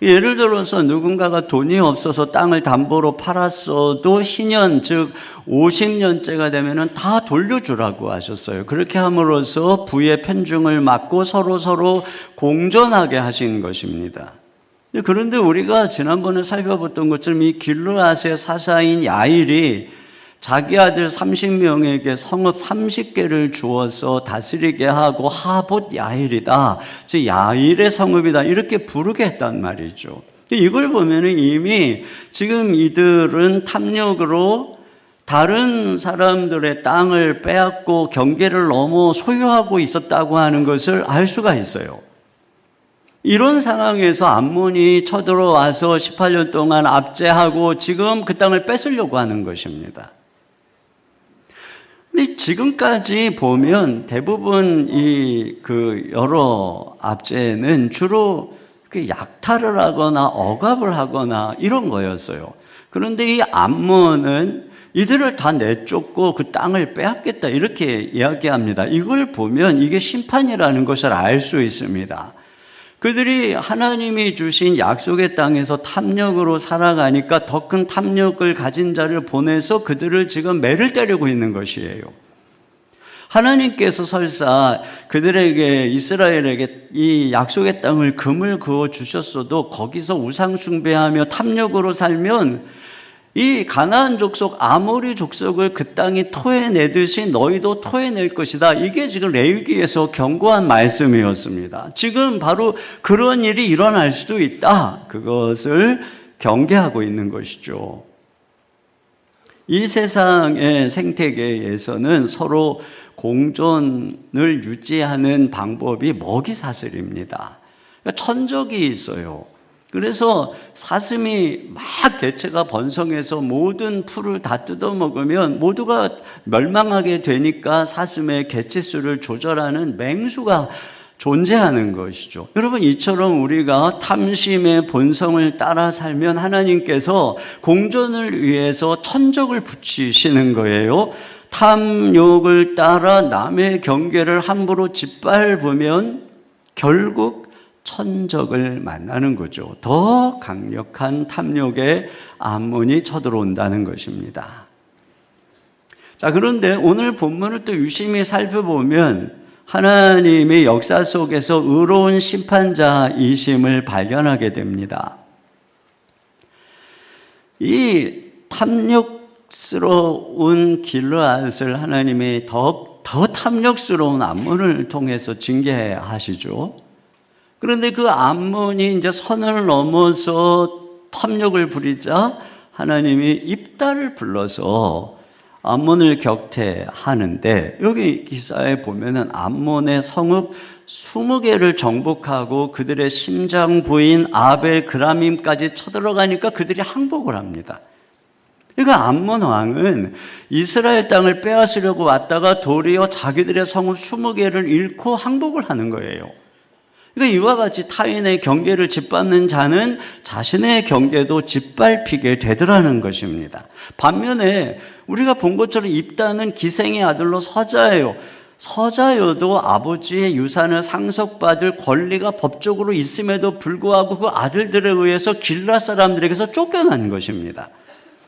예를 들어서 누군가가 돈이 없어서 땅을 담보로 팔았어도 신년, 즉 50년째가 되면은 다 돌려주라고 하셨어요. 그렇게 함으로써 부의 편중을 막고 서로 공존하게 하신 것입니다. 그런데 우리가 지난번에 살펴봤던 것처럼 이 길르앗의 사사인 야일이 자기 아들 30명에게 성읍 30개를 주어서 다스리게 하고 하봇 야일이다, 즉 야일의 성읍이다, 이렇게 부르게 했단 말이죠. 이걸 보면은 이미 지금 이들은 탐욕으로 다른 사람들의 땅을 빼앗고 경계를 넘어 소유하고 있었다고 하는 것을 알 수가 있어요. 이런 상황에서 암몬이 쳐들어와서 18년 동안 압제하고 지금 그 땅을 뺏으려고 하는 것입니다. 근데 지금까지 보면 대부분 여러 압제는 주로 약탈을 하거나 억압을 하거나 이런 거였어요. 그런데 이 암몬은 이들을 다 내쫓고 그 땅을 빼앗겠다 이렇게 이야기합니다. 이걸 보면 이게 심판이라는 것을 알 수 있습니다. 그들이 하나님이 주신 약속의 땅에서 탐욕으로 살아가니까 더 큰 탐욕을 가진 자를 보내서 그들을 지금 매를 때리고 있는 것이에요. 하나님께서 설사 그들에게, 이스라엘에게 이 약속의 땅을 금을 그어 주셨어도 거기서 우상 숭배하며 탐욕으로 살면 이 가나안 족속, 아모리 족속을 그 땅이 토해내듯이 너희도 토해낼 것이다. 이게 지금 레위기에서 경고한 말씀이었습니다. 지금 바로 그런 일이 일어날 수도 있다. 그것을 경계하고 있는 것이죠. 이 세상의 생태계에서는 서로 공존을 유지하는 방법이 먹이 사슬입니다. 그러니까 천적이 있어요. 그래서 사슴이 막 개체가 번성해서 모든 풀을 다 뜯어먹으면 모두가 멸망하게 되니까 사슴의 개체수를 조절하는 맹수가 존재하는 것이죠. 여러분, 이처럼 우리가 탐심의 본성을 따라 살면 하나님께서 공존을 위해서 천적을 붙이시는 거예요. 탐욕을 따라 남의 경계를 함부로 짓밟으면 결국 천적을 만나는 거죠. 더 강력한 탐욕의 암몬이 쳐들어온다는 것입니다. 자, 그런데 오늘 본문을 또 유심히 살펴보면 하나님의 역사 속에서 의로운 심판자이심을 발견하게 됩니다. 이 탐욕스러운 길르앗을 하나님이 더 탐욕스러운 암몬을 통해서 징계하시죠. 그런데 그 암몬이 이제 선을 넘어서 탐욕을 부리자 하나님이 입달을 불러서 암몬을 격퇴하는데, 여기 기사에 보면은 암몬의 성읍 20개를 정복하고 그들의 심장 부인 아벨 그라밈까지 쳐들어가니까 그들이 항복을 합니다. 그러니까 암몬 왕은 이스라엘 땅을 빼앗으려고 왔다가 도리어 자기들의 성읍 20개를 잃고 항복을 하는 거예요. 그러니까 이와 같이 타인의 경계를 짓밟는 자는 자신의 경계도 짓밟히게 되더라는 것입니다. 반면에 우리가 본 것처럼 입다는 기생의 아들로 서자예요. 서자여도 아버지의 유산을 상속받을 권리가 법적으로 있음에도 불구하고 그 아들들에 의해서 길라 사람들에게서 쫓겨난 것입니다.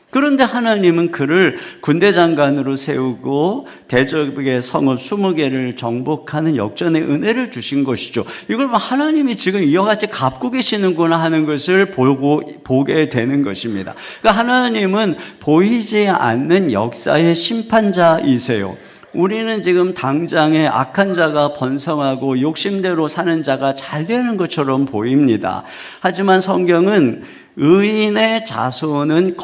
그런데 하나님은 그를 군대 장관으로 세우고 대적의 성읍 20개를 정복하는 역전의 은혜를 주신 것이죠. 이걸 하나님이 지금 이와 같이 갚고 계시는구나 하는 것을 보게 되는 것입니다. 그러니까 하나님은 보이지 않는 역사의 심판자이세요. 우리는 지금 당장에 악한 자가 번성하고 욕심대로 사는 자가 잘 되는 것처럼 보입니다. 하지만 성경은 의인의 자손은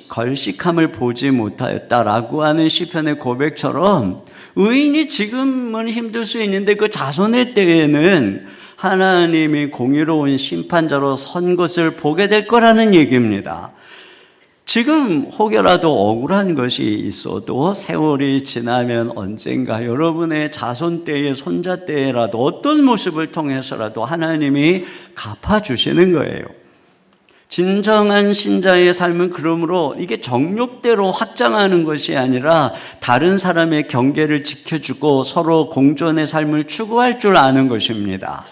걸식함을 보지 못하였다라고 하는 시편의 고백처럼 의인이 지금은 힘들 수 있는데 그 자손의 때에는 하나님이 공의로운 심판자로 선 것을 보게 될 거라는 얘기입니다. 지금 혹여라도 억울한 것이 있어도 세월이 지나면 언젠가 여러분의 자손 때에 손자 때라도 어떤 모습을 통해서라도 하나님이 갚아주시는 거예요. 진정한 신자의 삶은 그러므로 이게 정욕대로 확장하는 것이 아니라 다른 사람의 경계를 지켜주고 서로 공존의 삶을 추구할 줄 아는 것입니다.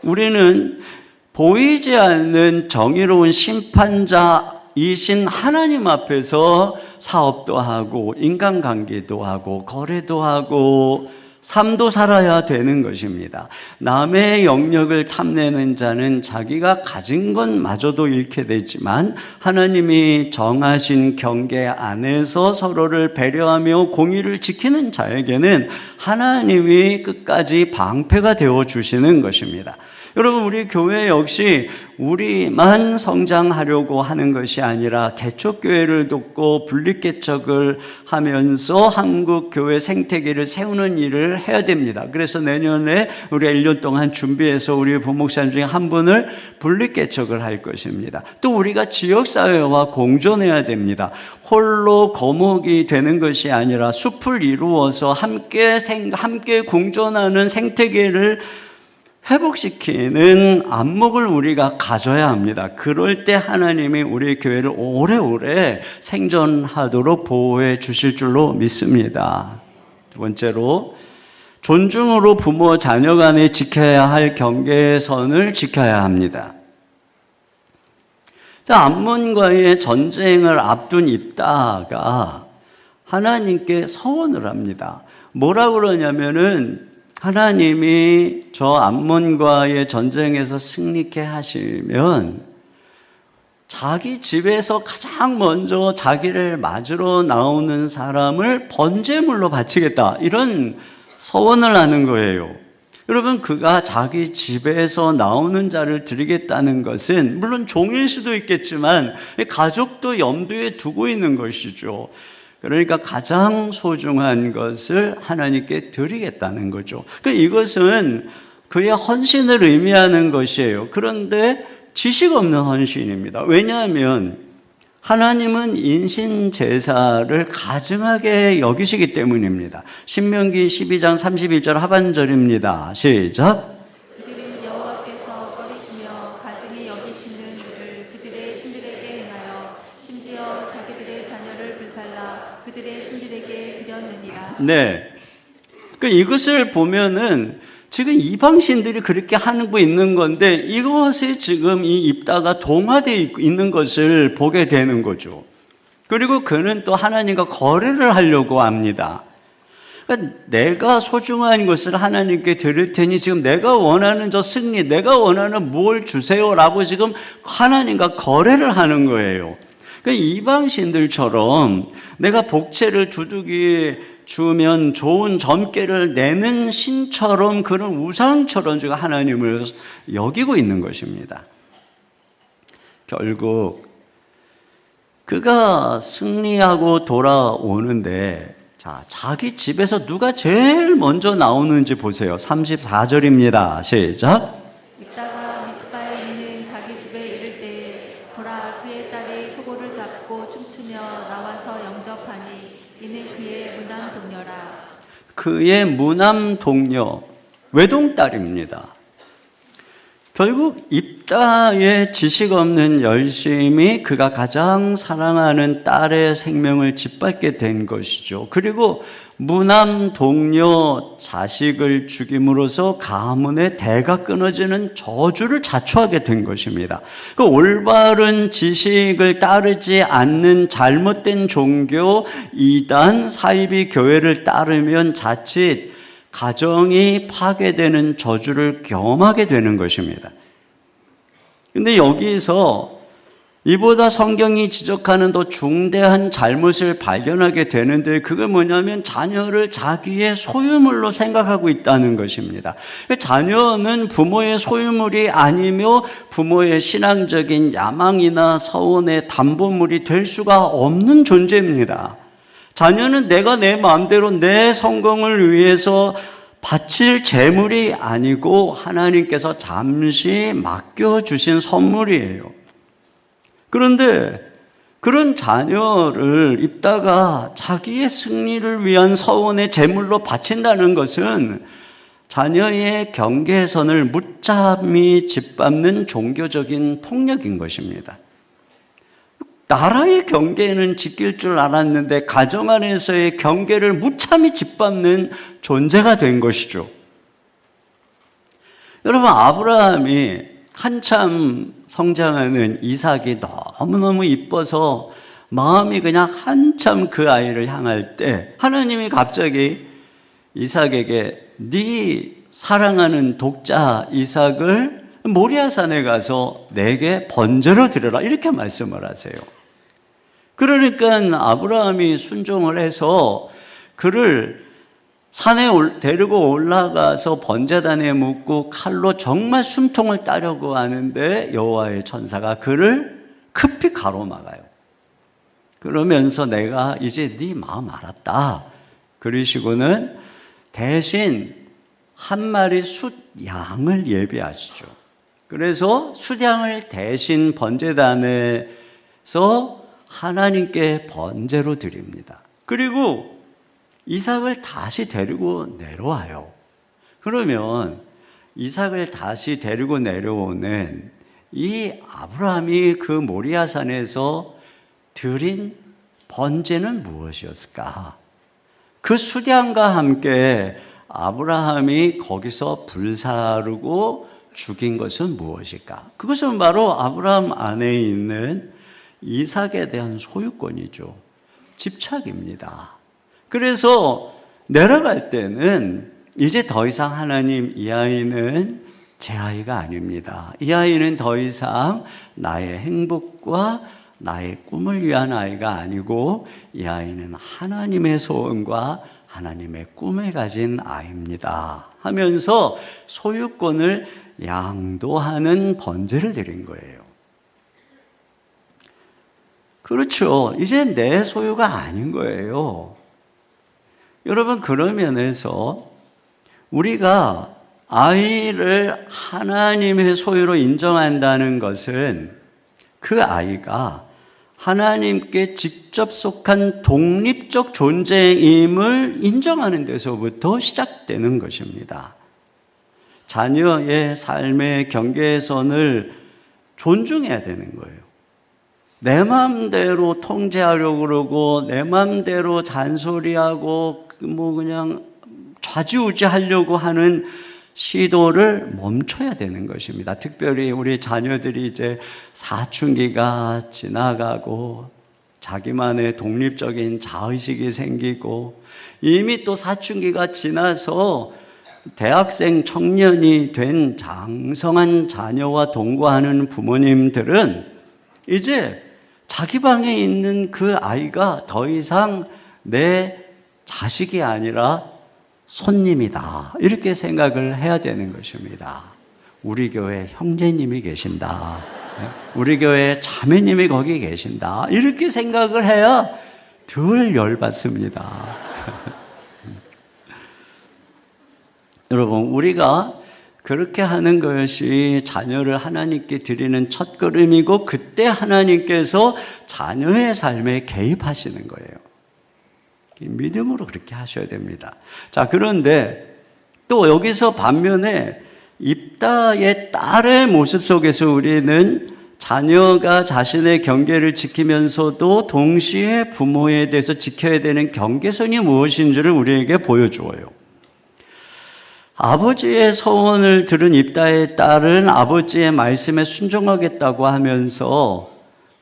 우리는 보이지 않는 정의로운 심판자이신 하나님 앞에서 사업도 하고 인간관계도 하고 거래도 하고 삶도 살아야 되는 것입니다. 남의 영역을 탐내는 자는 자기가 가진 것마저도 잃게 되지만 하나님이 정하신 경계 안에서 서로를 배려하며 공의를 지키는 자에게는 하나님이 끝까지 방패가 되어 주시는 것입니다. 여러분, 우리 교회 역시 우리만 성장하려고 하는 것이 아니라 개척교회를 돕고 분립개척을 하면서 한국 교회 생태계를 세우는 일을 해야 됩니다. 그래서 내년에 우리 1년 동안 준비해서 우리 부목사님 중에 한 분을 분립개척을 할 것입니다. 또 우리가 지역사회와 공존해야 됩니다. 홀로 거목이 되는 것이 아니라 숲을 이루어서 함께 공존하는 생태계를 회복시키는 안목을 우리가 가져야 합니다. 그럴 때 하나님이 우리 교회를 오래오래 생존하도록 보호해 주실 줄로 믿습니다. 두 번째로, 존중으로 부모 자녀 간에 지켜야 할 경계선을 지켜야 합니다. 자, 암몬과의 전쟁을 앞둔 입다가 하나님께 서원을 합니다. 뭐라 그러냐면은, 하나님이 저 암몬과의 전쟁에서 승리케 하시면 자기 집에서 가장 먼저 자기를 맞으러 나오는 사람을 번제물로 바치겠다, 이런 서원을 하는 거예요. 여러분, 그가 자기 집에서 나오는 자를 드리겠다는 것은 물론 종일 수도 있겠지만 가족도 염두에 두고 있는 것이죠. 그러니까 가장 소중한 것을 하나님께 드리겠다는 거죠. 그러니까 이것은 그의 헌신을 의미하는 것이에요. 그런데 지식 없는 헌신입니다. 왜냐하면 하나님은 인신 제사를 가증하게 여기시기 때문입니다. 신명기 12장 31절 하반절입니다. 시작. 그들은 여호와께서 꺼리시며 가증히 여기시는 일을 그들의 신들에게 행하여 심지어 자기들의 자녀를 불살라 그들의 신들에게 드렸느니라. 네. 그러니까 이것을 보면은 지금 이방신들이 그렇게 하고 있는 건데 이것에 지금 이 입다가 동화되어 있는 것을 보게 되는 거죠. 그리고 그는 또 하나님과 거래를 하려고 합니다. 그러니까 내가 소중한 것을 하나님께 드릴 테니 지금 내가 원하는 저 승리, 내가 원하는 뭘 주세요라고 지금 하나님과 거래를 하는 거예요. 그러니까 이방신들처럼 내가 복채를 두둑이 주면 좋은 점괘를 내는 신처럼 그런 우상처럼 지금 하나님을 여기고 있는 것입니다. 결국 그가 승리하고 돌아오는데 자기 집에서 누가 제일 먼저 나오는지 보세요. 34절입니다. 시작. 입다가 미스바에 있는 자기 집에 이를 때 보라 그의 딸이 소고를 잡고 춤추며 나와서 영접하니 이는 그의 무남 동료라. 그의 무남 동료, 외동딸입니다. 결국 입다의 지식 없는 열심이 그가 가장 사랑하는 딸의 생명을 짓밟게 된 것이죠. 그리고 무남 동료 자식을 죽임으로써 가문의 대가 끊어지는 저주를 자초하게 된 것입니다. 그 올바른 지식을 따르지 않는 잘못된 종교, 이단, 사이비 교회를 따르면 자칫 가정이 파괴되는 저주를 경험하게 되는 것입니다. 근데 여기서 이보다 성경이 지적하는 더 중대한 잘못을 발견하게 되는데 그게 뭐냐면 자녀를 자기의 소유물로 생각하고 있다는 것입니다. 자녀는 부모의 소유물이 아니며 부모의 신앙적인 야망이나 서원의 담보물이 될 수가 없는 존재입니다. 자녀는 내가 내 마음대로 내 성공을 위해서 바칠 재물이 아니고 하나님께서 잠시 맡겨주신 선물이에요. 그런데 그런 자녀를 입다가 자기의 승리를 위한 서원의 재물로 바친다는 것은 자녀의 경계선을 무참히 짓밟는 종교적인 폭력인 것입니다. 나라의 경계는 지킬 줄 알았는데 가정 안에서의 경계를 무참히 짓밟는 존재가 된 것이죠. 여러분, 아브라함이 한참 성장하는 이삭이 너무너무 이뻐서 마음이 그냥 한참 그 아이를 향할 때 하나님이 갑자기 이삭에게 네 사랑하는 독자 이삭을 모리아산에 가서 내게 번제로 드려라 이렇게 말씀을 하세요. 그러니까 아브라함이 순종을 해서 그를 데리고 올라가서 번제단에 묻고 칼로 정말 숨통을 따려고 하는데 여호와의 천사가 그를 급히 가로막아요. 그러면서 내가 이제 네 마음 알았다. 그러시고는 대신 한 마리 숫양을 예비하시죠. 그래서 숫양을 대신 번제단에서 하나님께 번제로 드립니다. 그리고 이삭을 다시 데리고 내려와요. 그러면 이삭을 다시 데리고 내려오는 이 아브라함이 그 모리아산에서 드린 번제는 무엇이었을까? 그 수량과 함께 아브라함이 거기서 불사르고 죽인 것은 무엇일까? 그것은 바로 아브라함 안에 있는 이삭에 대한 소유권이죠. 집착입니다. 그래서 내려갈 때는 이제 더 이상 하나님, 이 아이는 제 아이가 아닙니다. 이 아이는 더 이상 나의 행복과 나의 꿈을 위한 아이가 아니고 이 아이는 하나님의 소원과 하나님의 꿈을 가진 아이입니다 하면서 소유권을 양도하는 번제를 드린 거예요. 그렇죠. 이제 내 소유가 아닌 거예요. 여러분, 그런 면에서 우리가 아이를 하나님의 소유로 인정한다는 것은 그 아이가 하나님께 직접 속한 독립적 존재임을 인정하는 데서부터 시작되는 것입니다. 자녀의 삶의 경계선을 존중해야 되는 거예요. 내 마음대로 통제하려고 그러고 내 마음대로 잔소리하고 그냥 좌지우지하려고 하는 시도를 멈춰야 되는 것입니다. 특별히 우리 자녀들이 이제 사춘기가 지나가고 자기만의 독립적인 자의식이 생기고 이미 또 사춘기가 지나서 대학생 청년이 된 장성한 자녀와 동거하는 부모님들은 이제 자기 방에 있는 그 아이가 더 이상 내 자식이 아니라 손님이다, 이렇게 생각을 해야 되는 것입니다. 우리 교회 형제님이 계신다, 우리 교회 자매님이 거기 계신다, 이렇게 생각을 해야 덜 열받습니다. 여러분, 우리가 그렇게 하는 것이 자녀를 하나님께 드리는 첫걸음이고 그때 하나님께서 자녀의 삶에 개입하시는 거예요. 믿음으로 그렇게 하셔야 됩니다. 자, 그런데 또 여기서 반면에 입다의 딸의 모습 속에서 우리는 자녀가 자신의 경계를 지키면서도 동시에 부모에 대해서 지켜야 되는 경계선이 무엇인지를 우리에게 보여주어요. 아버지의 서원을 들은 입다의 딸은 아버지의 말씀에 순종하겠다고 하면서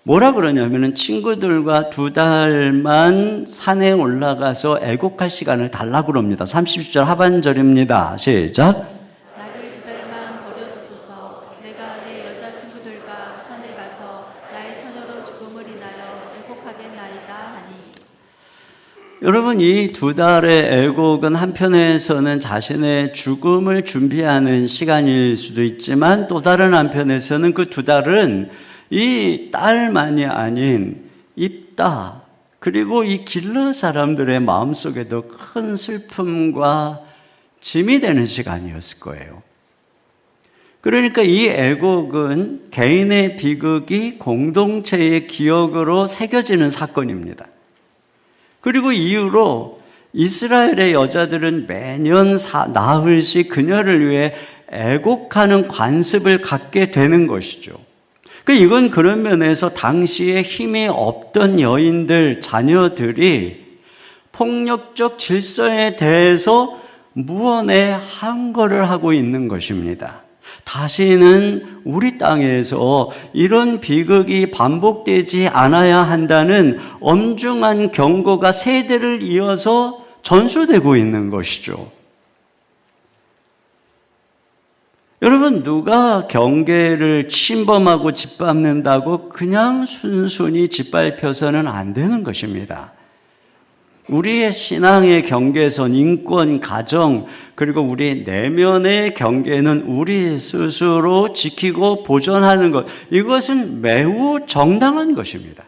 뭐라 그러냐면은 친구들과 2달만 산에 올라가서 애곡할 시간을 달라고 그럽니다. 30절 하반절입니다. 시작. 나를 2달만 버려두소서. 내가 내 여자친구들과 산에 가서 나의 처녀로 죽음을 인하여 애곡하겠나이다 하니. 여러분, 이 2달의 애곡은 한편에서는 자신의 죽음을 준비하는 시간일 수도 있지만 또 다른 한편에서는 그 2달은 이 딸만이 아닌 입다 그리고 이 길르 사람들의 마음속에도 큰 슬픔과 짐이 되는 시간이었을 거예요. 그러니까 이 애곡은 개인의 비극이 공동체의 기억으로 새겨지는 사건입니다. 그리고 이후로 이스라엘의 여자들은 매년 나흘씩 그녀를 위해 애곡하는 관습을 갖게 되는 것이죠. 이건 그런 면에서 당시에 힘이 없던 여인들, 자녀들이 폭력적 질서에 대해서 무언의 항거를 하고 있는 것입니다. 다시는 우리 땅에서 이런 비극이 반복되지 않아야 한다는 엄중한 경고가 세대를 이어서 전수되고 있는 것이죠. 여러분, 누가 경계를 침범하고 짓밟는다고 그냥 순순히 짓밟혀서는 안 되는 것입니다. 우리의 신앙의 경계선, 인권, 가정, 그리고 우리 내면의 경계는 우리 스스로 지키고 보존하는 것, 이것은 매우 정당한 것입니다.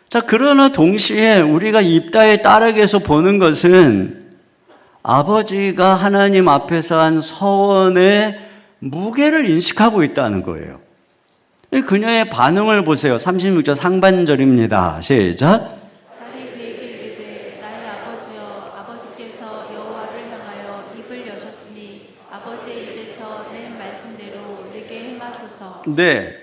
자, 그러나 동시에 우리가 입다의 딸에게서 보는 것은 아버지가 하나님 앞에서 한 서원의 무게를 인식하고 있다는 거예요. 그녀의 반응을 보세요. 36절 상반절입니다. 시작. 딸이 그에게 이르되 나의 아버지여, 아버지께서 여호와를 향하여 입을 여셨으니 아버지의 입에서 낸 말씀대로 내게 행하소서. 네.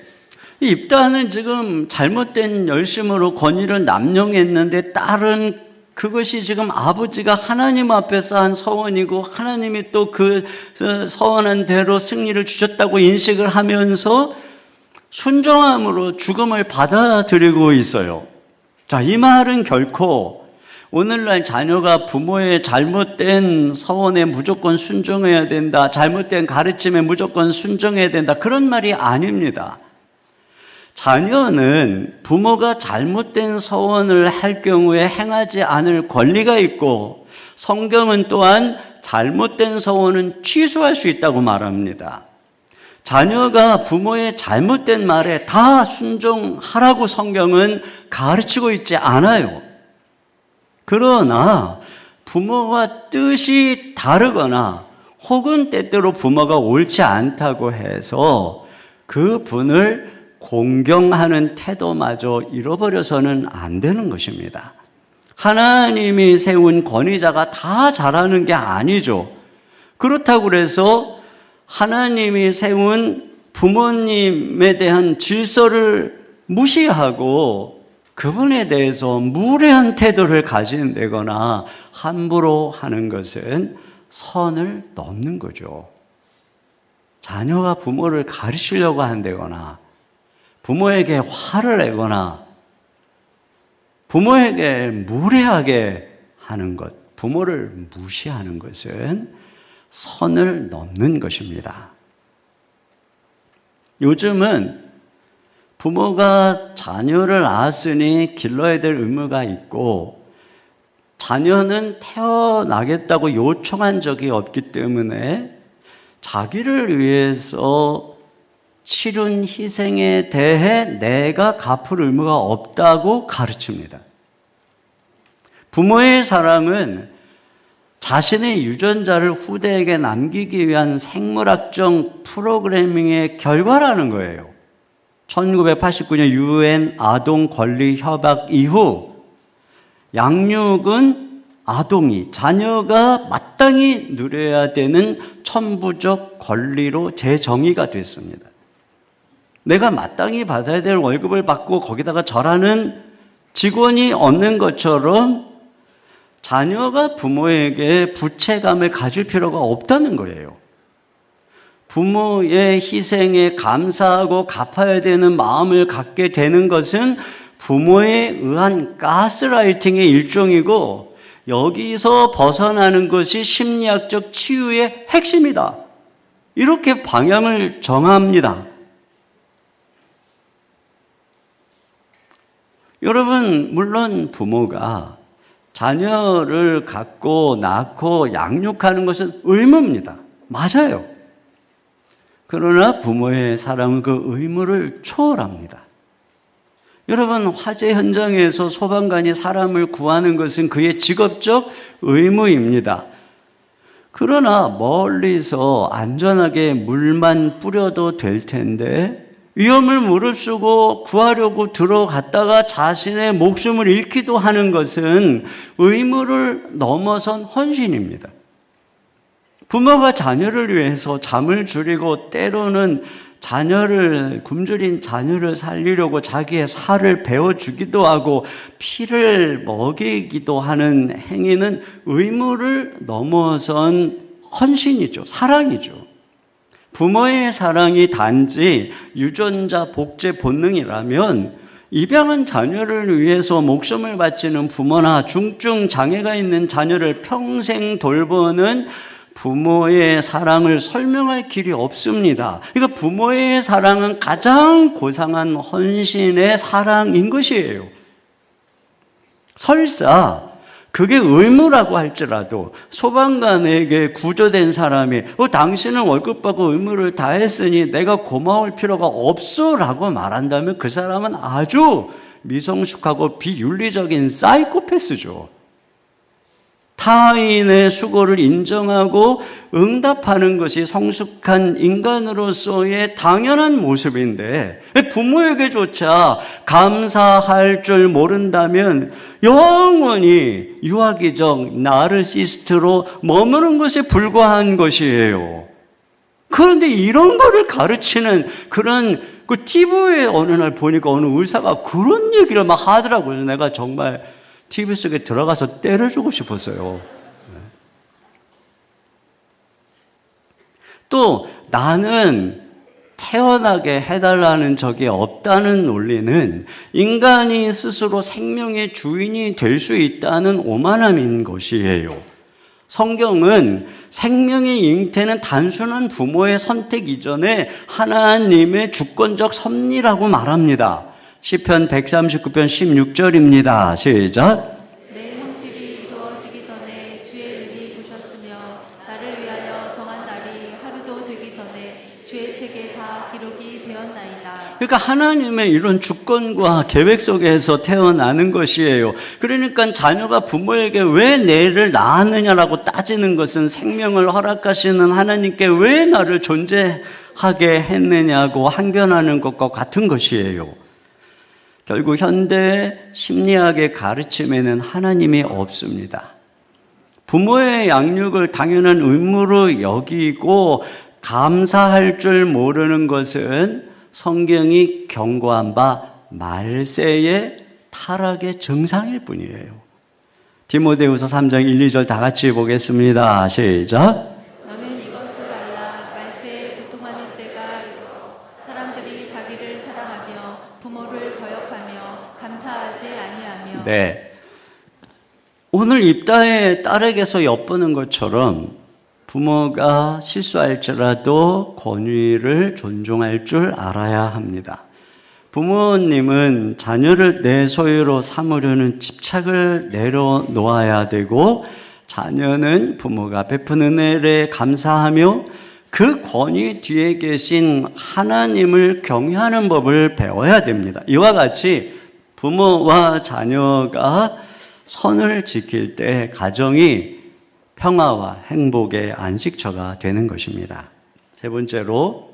이 입다는 지금 잘못된 열심으로 권위를 남용했는데 딸은 그것이 지금 아버지가 하나님 앞에서 한 서원이고 하나님이 또 그 서원한 대로 승리를 주셨다고 인식을 하면서 순종함으로 죽음을 받아들이고 있어요. 자, 이 말은 결코 오늘날 자녀가 부모의 잘못된 서원에 무조건 순종해야 된다, 잘못된 가르침에 무조건 순종해야 된다, 그런 말이 아닙니다. 자녀는 부모가 잘못된 서원을 할 경우에 행하지 않을 권리가 있고, 성경은 또한 잘못된 서원은 취소할 수 있다고 말합니다. 자녀가 부모의 잘못된 말에 다 순종하라고 성경은 가르치고 있지 않아요. 그러나 부모와 뜻이 다르거나 혹은 때때로 부모가 옳지 않다고 해서 그 분을 공경하는 태도마저 잃어버려서는 안 되는 것입니다. 하나님이 세운 권위자가 다 잘하는 게 아니죠. 그렇다고 해서 하나님이 세운 부모님에 대한 질서를 무시하고 그분에 대해서 무례한 태도를 가진다거나 함부로 하는 것은 선을 넘는 거죠. 자녀가 부모를 가르치려고 한다거나 부모에게 화를 내거나 부모에게 무례하게 하는 것, 부모를 무시하는 것은 선을 넘는 것입니다. 요즘은 부모가 자녀를 낳았으니 길러야 될 의무가 있고, 자녀는 태어나겠다고 요청한 적이 없기 때문에 자기를 위해서 치른 희생에 대해 내가 갚을 의무가 없다고 가르칩니다. 부모의 사랑은 자신의 유전자를 후대에게 남기기 위한 생물학적 프로그래밍의 결과라는 거예요. 1989년 UN 아동 권리 협약 이후 양육은 아동이, 자녀가 마땅히 누려야 되는 천부적 권리로 재정의가 됐습니다. 내가 마땅히 받아야 될 월급을 받고 거기다가 절하는 직원이 없는 것처럼 자녀가 부모에게 부채감을 가질 필요가 없다는 거예요. 부모의 희생에 감사하고 갚아야 되는 마음을 갖게 되는 것은 부모에 의한 가스라이팅의 일종이고, 여기서 벗어나는 것이 심리학적 치유의 핵심이다. 이렇게 방향을 정합니다. 여러분, 물론 부모가 자녀를 갖고 낳고 양육하는 것은 의무입니다. 맞아요. 그러나 부모의 사랑은 그 의무를 초월합니다. 여러분, 화재 현장에서 소방관이 사람을 구하는 것은 그의 직업적 의무입니다. 그러나 멀리서 안전하게 물만 뿌려도 될 텐데 위험을 무릅쓰고 구하려고 들어갔다가 자신의 목숨을 잃기도 하는 것은 의무를 넘어선 헌신입니다. 부모가 자녀를 위해서 잠을 줄이고 때로는 굶주린 자녀를 살리려고 자기의 살을 베어주기도 하고 피를 먹이기도 하는 행위는 의무를 넘어선 헌신이죠. 사랑이죠. 부모의 사랑이 단지 유전자 복제 본능이라면 입양한 자녀를 위해서 목숨을 바치는 부모나 중증 장애가 있는 자녀를 평생 돌보는 부모의 사랑을 설명할 길이 없습니다. 그러니까 부모의 사랑은 가장 고상한 헌신의 사랑인 것이에요. 설사 그게 의무라고 할지라도 소방관에게 구조된 사람이 당신은 월급 받고 의무를 다했으니 내가 고마울 필요가 없어 라고 말한다면 그 사람은 아주 미성숙하고 비윤리적인 사이코패스죠. 타인의 수고를 인정하고 응답하는 것이 성숙한 인간으로서의 당연한 모습인데 부모에게조차 감사할 줄 모른다면 영원히 유아기적 나르시스트로 머무는 것에 불과한 것이에요. 그런데 이런 거를 가르치는 그런 그 TV에 어느 날 보니까 어느 의사가 그런 얘기를 막 하더라고요. 내가 정말 TV 속에 들어가서 때려주고 싶었어요. 또 나는 태어나게 해달라는 적이 없다는 논리는 인간이 스스로 생명의 주인이 될 수 있다는 오만함인 것이에요. 성경은 생명의 잉태는 단순한 부모의 선택 이전에 하나님의 주권적 섭리라고 말합니다. 시편 139편 16절입니다. 시작. 내 형질이 이루어지기 전에 주의 눈이 보셨으며 나를 위하여 정한 날이 하루도 되기 전에 주의 책에 다 기록이 되었나이다. 그러니까 하나님의 이런 주권과 계획 속에서 태어나는 것이에요. 그러니까 자녀가 부모에게 왜 내를 낳았느냐라고 따지는 것은 생명을 허락하시는 하나님께 왜 나를 존재하게 했느냐고 항변하는 것과 같은 것이에요. 결국 현대 심리학의 가르침에는 하나님이 없습니다. 부모의 양육을 당연한 의무로 여기고 감사할 줄 모르는 것은 성경이 경고한 바 말세의 타락의 증상일 뿐이에요. 디모데후서 3장 1, 2절 다 같이 보겠습니다. 시작. 너는 이것을 알라. 말세에 고통하는 때가 이르러 사람들이 자기를 사랑하며 부모를 거역하며 감사하지 아니하며. 네. 오늘 입다의 딸에게서 엿보는 것처럼 부모가 실수할지라도 권위를 존중할 줄 알아야 합니다. 부모님은 자녀를 내 소유로 삼으려는 집착을 내려놓아야 되고 자녀는 부모가 베푸는 은혜에 감사하며 그 권위 뒤에 계신 하나님을 경외하는 법을 배워야 됩니다. 이와 같이 부모와 자녀가 선을 지킬 때 가정이 평화와 행복의 안식처가 되는 것입니다. 세 번째로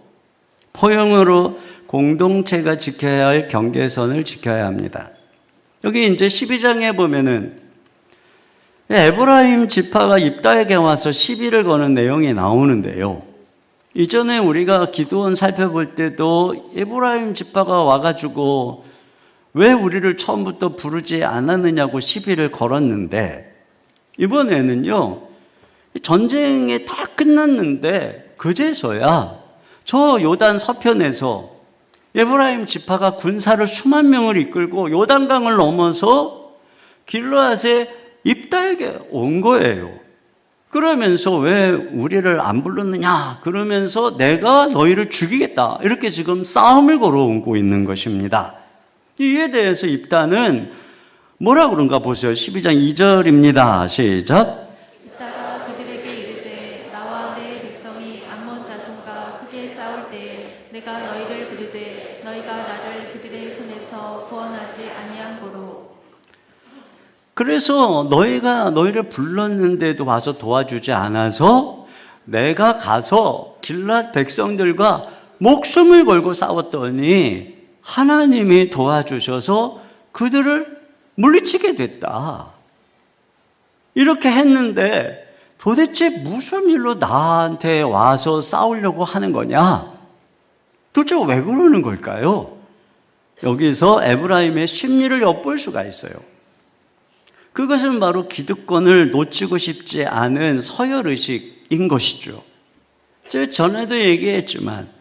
포용으로 공동체가 지켜야 할 경계선을 지켜야 합니다. 여기 이제 12장에 보면은 에브라임 지파가 입다에게 와서 시비를 거는 내용이 나오는데요. 이전에 우리가 기도원 살펴볼 때도 에브라임 지파가 와가지고 왜 우리를 처음부터 부르지 않았느냐고 시비를 걸었는데 이번에는요. 전쟁이 다 끝났는데 그제서야 저 요단 서편에서 에브라임 지파가 군사를 수만 명을 이끌고 요단강을 넘어서 길르앗의 입다에게 온 거예요. 그러면서 왜 우리를 안 불렀느냐? 그러면서 내가 너희를 죽이겠다. 이렇게 지금 싸움을 걸어오고 있는 것입니다. 이에 대해서 입다는 뭐라 그런가 보세요. 12장 2절입니다. 시작. 입다가 그들에게 이르되 나와 내 백성이 암몬 자손과 크게 싸울 때에 내가 너희를 부르되 너희가 나를 그들의 손에서 구원하지 아니한 고로. 그래서 너희가 너희를 불렀는데도 와서 도와주지 않아서 내가 가서 길랏 백성들과 목숨을 걸고 싸웠더니 하나님이 도와주셔서 그들을 물리치게 됐다. 이렇게 했는데 도대체 무슨 일로 나한테 와서 싸우려고 하는 거냐? 도대체 왜 그러는 걸까요? 여기서 에브라임의 심리를 엿볼 수가 있어요. 그것은 바로 기득권을 놓치고 싶지 않은 서열의식인 것이죠. 제가 전에도 얘기했지만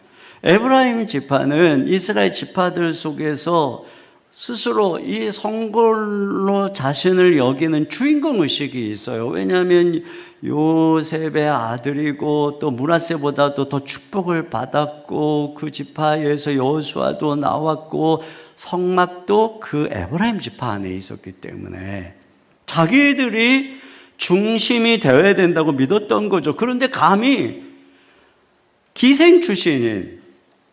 에브라임 지파는 이스라엘 지파들 속에서 스스로 이 성골로 자신을 여기는 주인공 의식이 있어요. 왜냐하면 요셉의 아들이고 또 므낫세보다도 더 축복을 받았고 그 지파에서 여호수아도 나왔고 성막도 그 에브라임 지파 안에 있었기 때문에 자기들이 중심이 되어야 된다고 믿었던 거죠. 그런데 감히 기생 출신인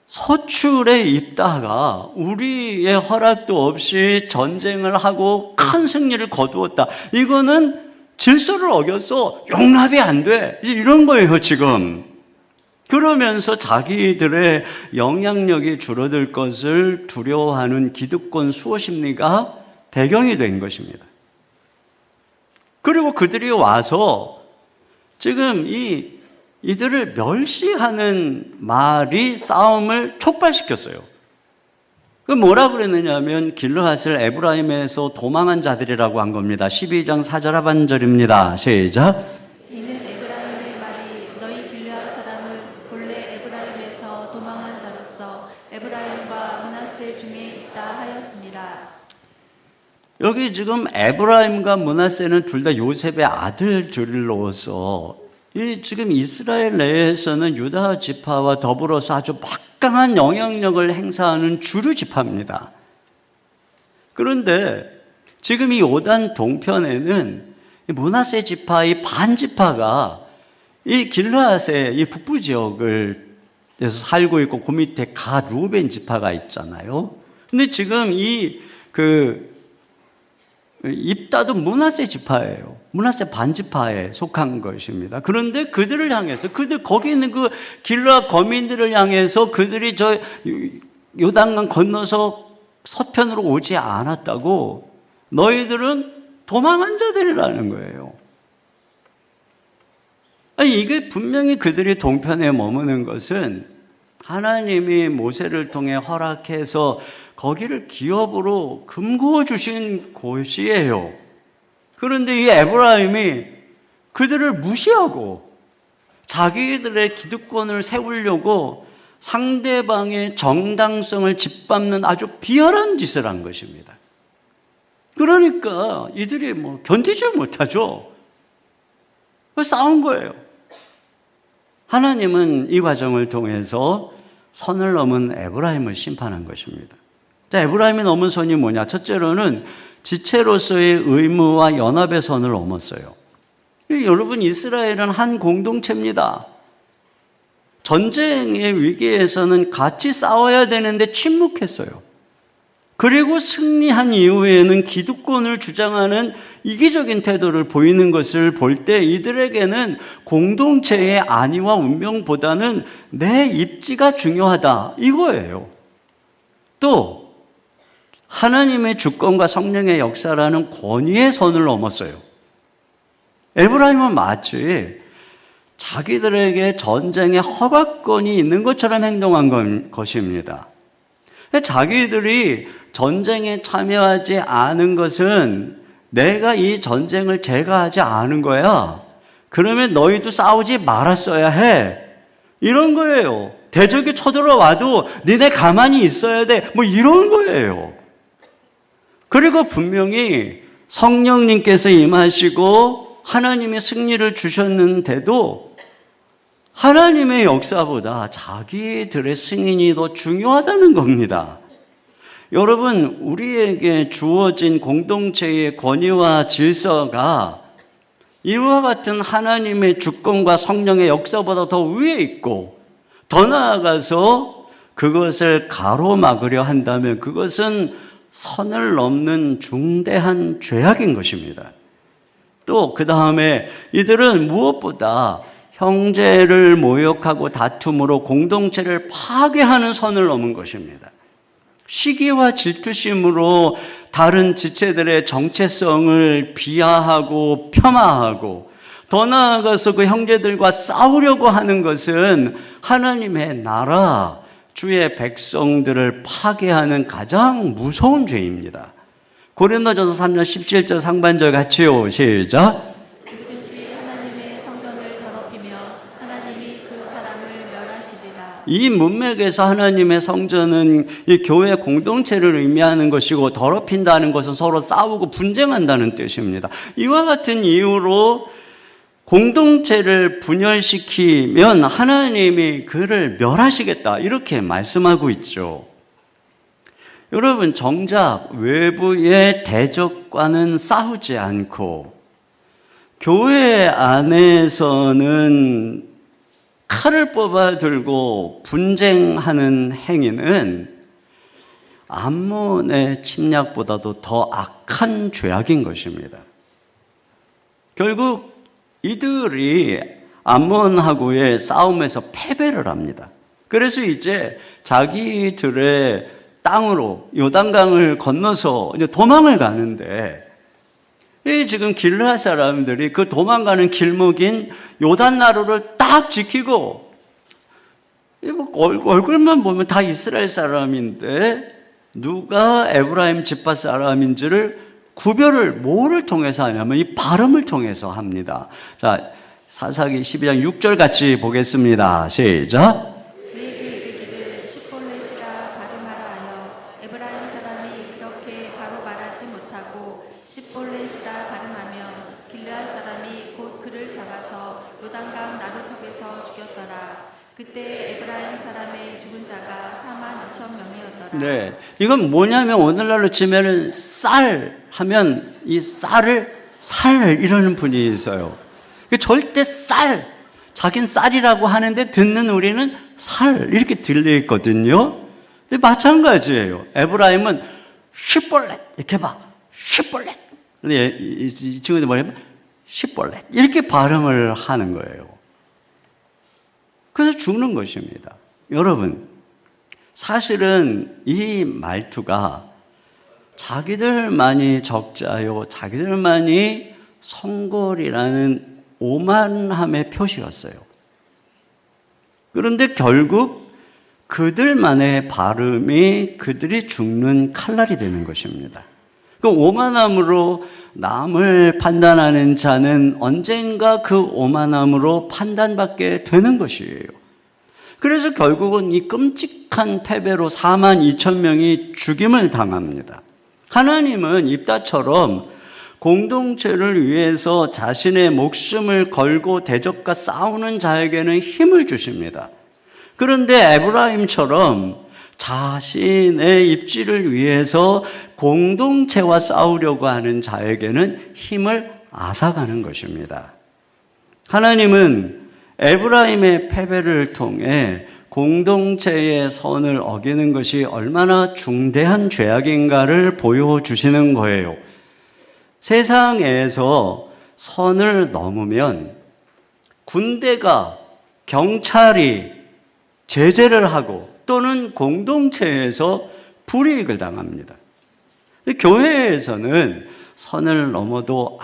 서출에 있다가 우리의 허락도 없이 전쟁을 하고 큰 승리를 거두었다. 이거는 질서를 어겨서 용납이 안 돼. 이런 거예요, 지금. 그러면서 자기들의 영향력이 줄어들 것을 두려워하는 기득권 수호 심리가 배경이 된 것입니다. 그리고 그들이 와서 지금 이들을 멸시하는 말이 싸움을 촉발시켰어요. 그 뭐라 그랬느냐 하면 길르앗을 에브라임에서 도망한 자들이라고 한 겁니다. 12장 4절 하반절입니다. 시작. 이는 에브라임의 말이 너희 길르앗 사람은 본래 에브라임에서 도망한 자로서 에브라임과 므낫세 중에 있다 하였습니다. 여기 지금 에브라임과 므낫세는 둘 다 요셉의 아들들로서 지금 이스라엘 내에서는 유다 지파와 더불어서 아주 막강한 영향력을 행사하는 주류 지파입니다. 그런데 지금 이 요단 동편에는 므낫세 지파의 반 지파가 이 길르앗의 이 북부 지역을 에서 살고 있고 그 밑에 갓 루벤 지파가 있잖아요. 근데 지금 입다도 므낫세 지파예요. 므낫세 반지파에 속한 것입니다. 그런데 그들을 향해서 거기 있는 그 길르앗 거민들을 향해서 그들이 저 요단강 건너서 서편으로 오지 않았다고 너희들은 도망한 자들이라는 거예요. 아니, 이게 분명히 그들이 동편에 머무는 것은 하나님이 모세를 통해 허락해서 거기를 기업으로 금구어 주신 곳이에요. 그런데 이 에브라임이 그들을 무시하고 자기들의 기득권을 세우려고 상대방의 정당성을 짓밟는 아주 비열한 짓을 한 것입니다. 그러니까 이들이 견디지 못하죠. 싸운 거예요. 하나님은 이 과정을 통해서 선을 넘은 에브라임을 심판한 것입니다. 자, 에브라임이 넘은 선이 뭐냐? 첫째로는 지체로서의 의무와 연합의 선을 넘었어요. 여러분, 이스라엘은 한 공동체입니다. 전쟁의 위기에서는 같이 싸워야 되는데 침묵했어요. 그리고 승리한 이후에는 기득권을 주장하는 이기적인 태도를 보이는 것을 볼 때 이들에게는 공동체의 안위와 운명보다는 내 입지가 중요하다, 이거예요. 또 하나님의 주권과 성령의 역사라는 권위의 선을 넘었어요. 에브라임은 마치 자기들에게 전쟁의 허가권이 있는 것처럼 행동한 것입니다. 자기들이 전쟁에 참여하지 않은 것은 내가 이 전쟁을 제거하지 않은 거야. 그러면 너희도 싸우지 말았어야 해. 이런 거예요. 대적이 쳐들어와도 니네 가만히 있어야 돼. 이런 거예요. 그리고 분명히 성령님께서 임하시고 하나님의 승리를 주셨는데도 하나님의 역사보다 자기들의 승인이 더 중요하다는 겁니다. 여러분, 우리에게 주어진 공동체의 권위와 질서가 이와 같은 하나님의 주권과 성령의 역사보다 더 위에 있고, 더 나아가서 그것을 가로막으려 한다면 그것은 선을 넘는 중대한 죄악인 것입니다. 또 그 다음에 이들은 무엇보다 형제를 모욕하고 다툼으로 공동체를 파괴하는 선을 넘은 것입니다. 시기와 질투심으로 다른 지체들의 정체성을 비하하고 폄하하고, 더 나아가서 그 형제들과 싸우려고 하는 것은 하나님의 나라, 주의 백성들을 파괴하는 가장 무서운 죄입니다. 고린도전서 3장 17절 상반절 같이요. 시작. 누구든지 하나님의 성전을 더럽히며 하나님이 그 사람을 멸하시리라. 이 문맥에서 하나님의 성전은 이 교회 공동체를 의미하는 것이고, 더럽힌다는 것은 서로 싸우고 분쟁한다는 뜻입니다. 이와 같은 이유로 공동체를 분열시키면 하나님이 그를 멸하시겠다, 이렇게 말씀하고 있죠. 여러분, 정작 외부의 대적과는 싸우지 않고 교회 안에서는 칼을 뽑아 들고 분쟁하는 행위는 암몬의 침략보다도 더 악한 죄악인 것입니다. 결국 이들이 암몬하고의 싸움에서 패배를 합니다. 그래서 이제 자기들의 땅으로 요단강을 건너서 이제 도망을 가는데, 이 지금 길르앗 사람들이 그 도망가는 길목인 요단나루를 딱 지키고, 얼굴만 보면 다 이스라엘 사람인데 누가 에브라임 지파 사람인지를 구별을 뭐를 통해서 하냐면 이 발음을 통해서 합니다. 자, 사사기 12장 6절 같이 보겠습니다. 시작. 그에게 이르기를 십볼렛이라 발음하라 하여 에브라임 사람이 그렇게 바로 말하지 못하고 십볼렛이라 발음하면 길르앗 사람이 곧 그를 잡아서 요단강 나루턱에서 죽였더라. 그때 에브라임 사람의 죽은 자가 4만 2천 명이었더라. 네, 이건 뭐냐면 오늘날로 치면은 쌀 하면 이 쌀을 살 이러는 분이 있어요. 절대 쌀, 자긴 쌀이라고 하는데 듣는 우리는 살 이렇게 들리거든요. 근데 마찬가지예요. 에브라임은 십볼렛 이렇게 봐, 십볼렛. 근데 이 친구들 뭐냐면 십볼렛 이렇게 발음을 하는 거예요. 그래서 죽는 것입니다. 여러분, 사실은 이 말투가 자기들만이 적자요, 자기들만이 성골이라는 오만함의 표시였어요. 그런데 결국 그들만의 발음이 그들이 죽는 칼날이 되는 것입니다. 그 오만함으로 남을 판단하는 자는 언젠가 그 오만함으로 판단받게 되는 것이에요. 그래서 결국은 이 끔찍한 패배로 4만 2천 명이 죽임을 당합니다. 하나님은 입다처럼 공동체를 위해서 자신의 목숨을 걸고 대적과 싸우는 자에게는 힘을 주십니다. 그런데 에브라임처럼 자신의 입지를 위해서 공동체와 싸우려고 하는 자에게는 힘을 앗아가는 것입니다. 하나님은 에브라임의 패배를 통해 공동체의 선을 어기는 것이 얼마나 중대한 죄악인가를 보여주시는 거예요. 세상에서 선을 넘으면 군대가, 경찰이 제재를 하고 또는 공동체에서 불이익을 당합니다. 교회에서는 선을 넘어도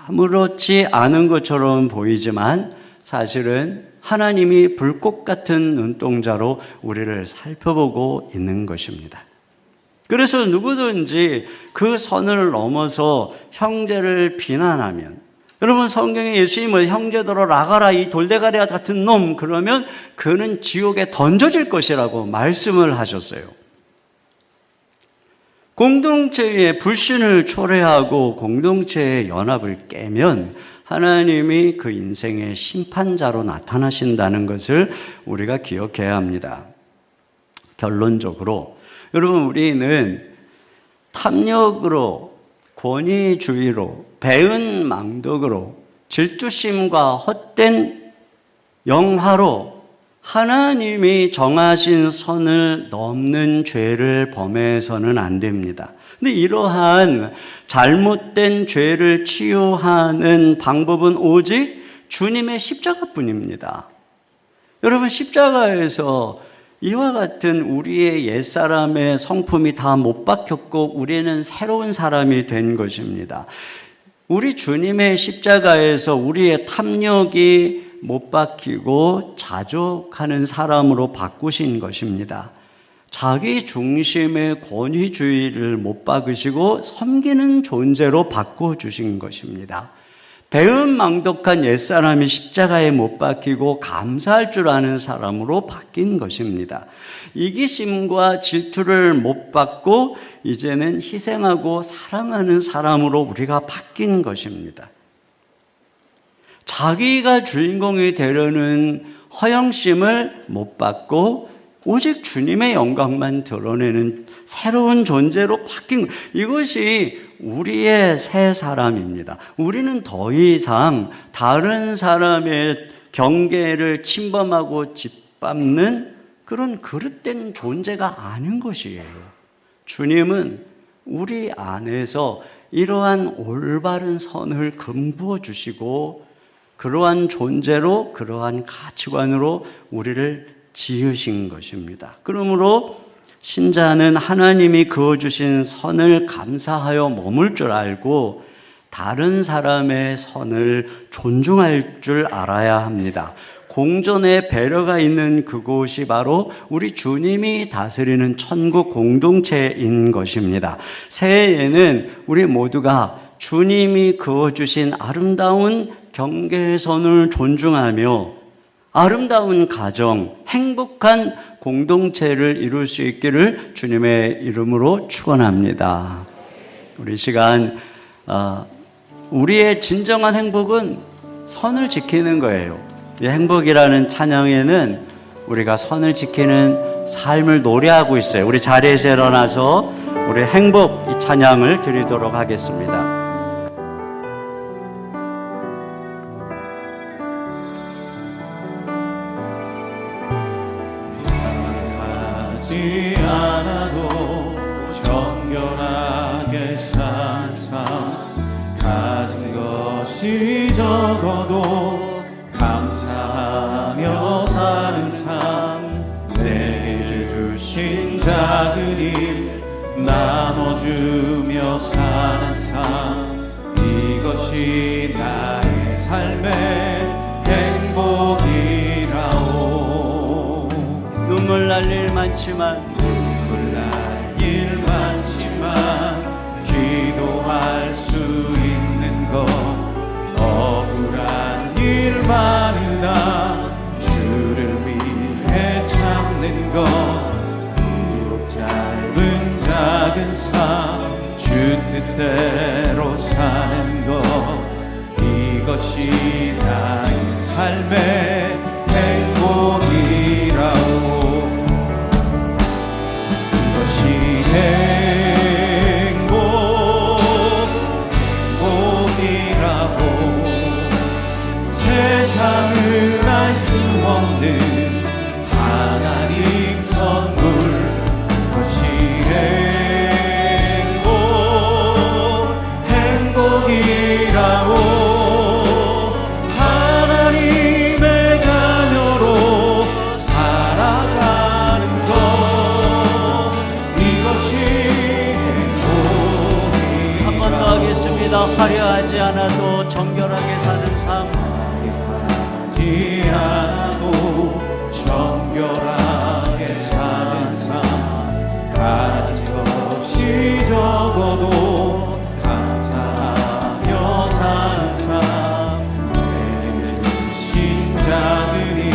아무렇지 않은 것처럼 보이지만 사실은 하나님이 불꽃 같은 눈동자로 우리를 살펴보고 있는 것입니다. 그래서 누구든지 그 선을 넘어서 형제를 비난하면, 여러분 성경에 예수님을 형제들아 나가라 이 돌대가리 같은 놈 그러면 그는 지옥에 던져질 것이라고 말씀을 하셨어요. 공동체의 불신을 초래하고 공동체의 연합을 깨면 하나님이 그 인생의 심판자로 나타나신다는 것을 우리가 기억해야 합니다. 결론적으로 여러분, 우리는 탐욕으로, 권위주의로, 배은망덕으로, 질투심과 헛된 영화로 하나님이 정하신 선을 넘는 죄를 범해서는 안 됩니다. 근데 이러한 잘못된 죄를 치유하는 방법은 오직 주님의 십자가뿐입니다. 여러분, 십자가에서 이와 같은 우리의 옛사람의 성품이 다 못 박혔고 우리는 새로운 사람이 된 것입니다. 우리 주님의 십자가에서 우리의 탐욕이 못 박히고 자족하는 사람으로 바꾸신 것입니다. 자기 중심의 권위주의를 못 박으시고 섬기는 존재로 바꿔주신 것입니다. 배은망덕한 옛사람이 십자가에 못 박히고 감사할 줄 아는 사람으로 바뀐 것입니다. 이기심과 질투를 못 받고 이제는 희생하고 사랑하는 사람으로 우리가 바뀐 것입니다. 자기가 주인공이 되려는 허영심을 못 받고 오직 주님의 영광만 드러내는 새로운 존재로 바뀐 이것이 우리의 새 사람입니다. 우리는 더 이상 다른 사람의 경계를 침범하고 짓밟는 그런 그릇된 존재가 아닌 것이에요. 주님은 우리 안에서 이러한 올바른 선을 금부어 주시고 그러한 존재로 그러한 가치관으로 우리를 지으신 것입니다. 그러므로 신자는 하나님이 그어주신 선을 감사하여 머물 줄 알고 다른 사람의 선을 존중할 줄 알아야 합니다. 공존의 배려가 있는 그곳이 바로 우리 주님이 다스리는 천국 공동체인 것입니다. 새해에는 우리 모두가 주님이 그어주신 아름다운 경계선을 존중하며 아름다운 가정, 행복한 공동체를 이룰 수 있기를 주님의 이름으로 축원합니다. 우리 시간 우리의 진정한 행복은 선을 지키는 거예요. 이 행복이라는 찬양에는 우리가 선을 지키는 삶을 노래하고 있어요. 우리 자리에서 일어나서 우리 행복 이 찬양을 드리도록 하겠습니다. 하지 않아도 정결하게 산 삶, 가진 것이 적어도 감사하며 사는 삶, 내게 주신 작은 일 나눠주며 사는 삶, 이것이 나의 삶의 행복이라오. 눈물 날 일 많지만 기도할 수 있는 것, 억울한 일 많으나 주를 위해 참는 것, 비록 짧은 작은 삶, 주 뜻대로 사는 것, 이것이 나의 삶의 행복이라오. 세상은 알 수 없는 하나님 선물, 그것이 행복이라고. 하나님의 자녀로 살아가는 것, 이것이 행복이라고. 한 번 더 하겠습니다. 화려하지 않아도 정결하게 사는 삶, 않아도 정결하게 사는 삶, 가진 것이 적어도 감사하며 사는 삶, 내게 주신 작은 일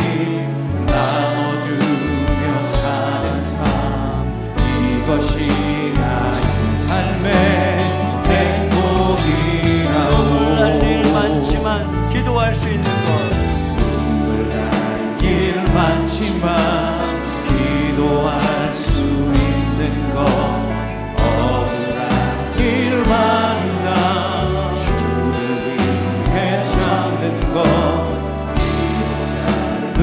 나눠주며 사는 삶, 이것이 나의 삶의 행복이라고. 날 일 많지만 기도할 수 있는 것, 일 많지만 기도할 수 있는 것, 억울한 일 많으나 주를 위해 참는 것, 비록 짧은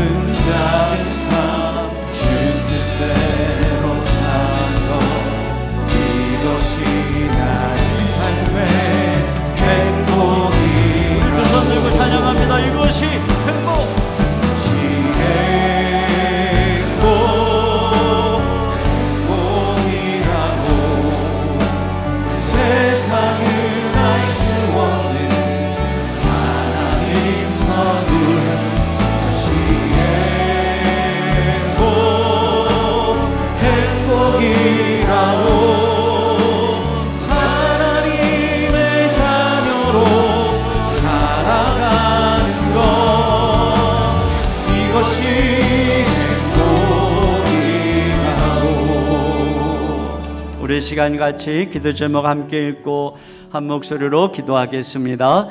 작은 삶, 주 뜻대로 사는 것, 이것이 나의 삶의 행복이라고. 두 손 들고 찬양합니다. 이것이 행복. 우리 시간 같이 기도 제목 함께 읽고 한 목소리로 기도하겠습니다.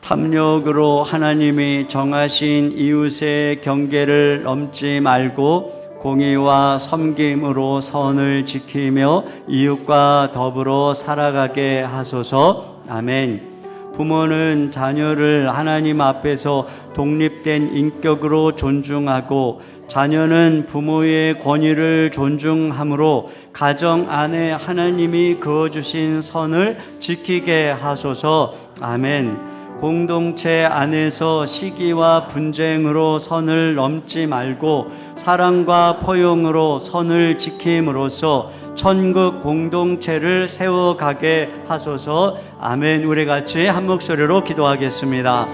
탐욕으로 하나님이 정하신 이웃의 경계를 넘지 말고 공의와 섬김으로 선을 지키며 이웃과 더불어 살아가게 하소서. 아멘. 부모는 자녀를 하나님 앞에서 독립된 인격으로 존중하고 자녀는 부모의 권위를 존중함으로 가정 안에 하나님이 그어주신 선을 지키게 하소서. 아멘. 공동체 안에서 시기와 분쟁으로 선을 넘지 말고 사랑과 포용으로 선을 지킴으로써 천국 공동체를 세워가게 하소서. 아멘. 우리 같이 한 목소리로 기도하겠습니다.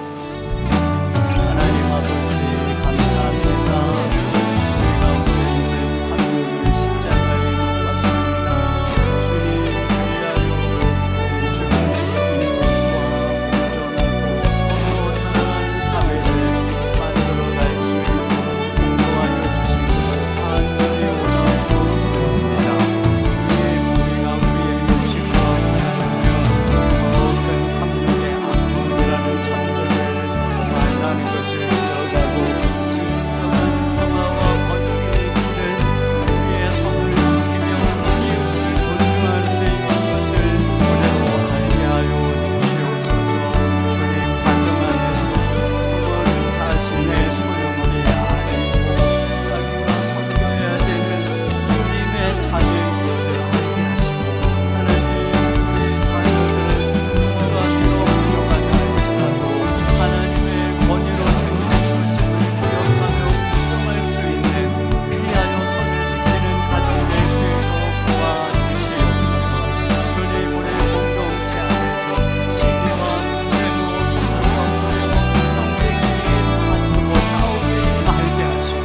하나님 아버지 감사합니다. 우리가 오늘 탐욕을 십자가에 못 박습니다. 주님 위하여 주님의 인권과 온전하고 서로 사랑하는 사회를 만들어갈 수 있도록 인도하여 주시고 하나님의 원하고 기도합니다. 주님 우리가 우리의 욕심과 사랑하며 더 큰 탐욕의 악몽이라는 천전을 만나는 것을 이어가고 진정한 평화와 번영의 길을 우리의 성을 지키며 이웃을 존중하는 데 있는 것을 오늘도 알게 하여 주시옵소서. 주님 가정 안에서 부모는 자신의 소유물이 아니고 자기가 섬겨야 되는 주님의 자녀인 것을 알게 하시고 하나님 우리 자녀들은 부모가 비록 부족하다 할지라도 하나님의 권위로 세우신 말씀을 기억하며 인정할 수 있는 그리하여 선을 지키는 가정 될 수 있도록 도와주시옵소서. 주님 우리 공동체 안에서 시기와 분쟁으로 서로 덤벼 형제끼리 다투고 싸우지 말게 하시고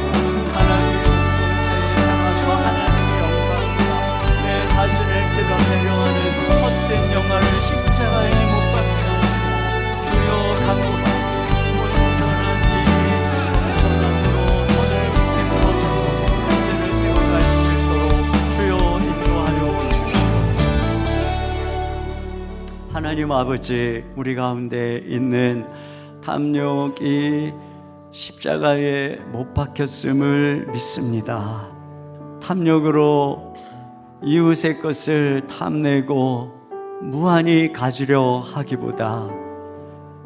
하나님 공동체의 평안과 하나님의 영광과 내 자신을 드러내려 하는 헛된 영화를 십자가에 못 박게 하시고 주여 강구하니 온전한 이 겸손함으로 선을 지킴으로써 문제를 세워갈 수 있도록 주여 인도하여 주시옵소서. 하나님 아버지 우리 가운데 있는 탐욕이 십자가에 못 박혔음을 믿습니다. 탐욕으로 이웃의 것을 탐내고 무한히 가지려 하기보다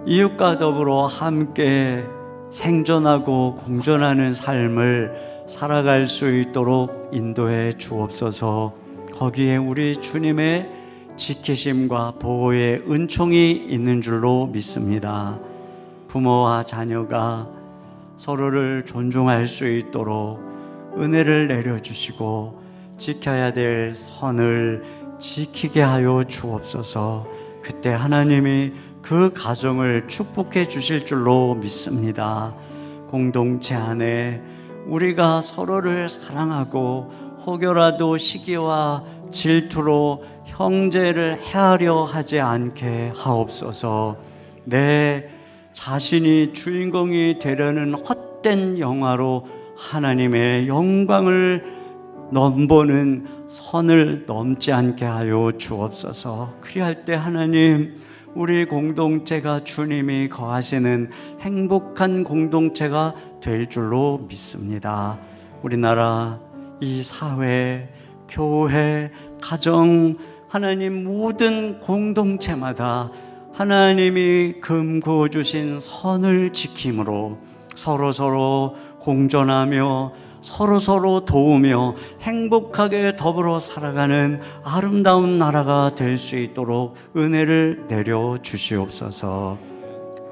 이웃과 더불어 함께 생존하고 공존하는 삶을 살아갈 수 있도록 인도해 주옵소서. 거기에 우리 주님의 지키심과 보호의 은총이 있는 줄로 믿습니다. 부모와 자녀가 서로를 존중할 수 있도록 은혜를 내려주시고 지켜야 될 선을 지키게 하여 주옵소서. 그때 하나님이 그 가정을 축복해 주실 줄로 믿습니다. 공동체 안에 우리가 서로를 사랑하고 혹여라도 시기와 질투로 형제를 해하려 하지 않게 하옵소서. 내 자신이 주인공이 되려는 헛된 영화로 하나님의 영광을 넘보는 선을 넘지 않게 하여 주옵소서. 그리할 때 하나님 우리 공동체가 주님이 거하시는 행복한 공동체가 될 줄로 믿습니다. 우리나라 이 사회, 교회, 가정, 하나님 모든 공동체마다 하나님이 금고 주신 선을 지킴으로 서로서로 공존하며 서로서로 도우며 행복하게 더불어 살아가는 아름다운 나라가 될 수 있도록 은혜를 내려 주시옵소서.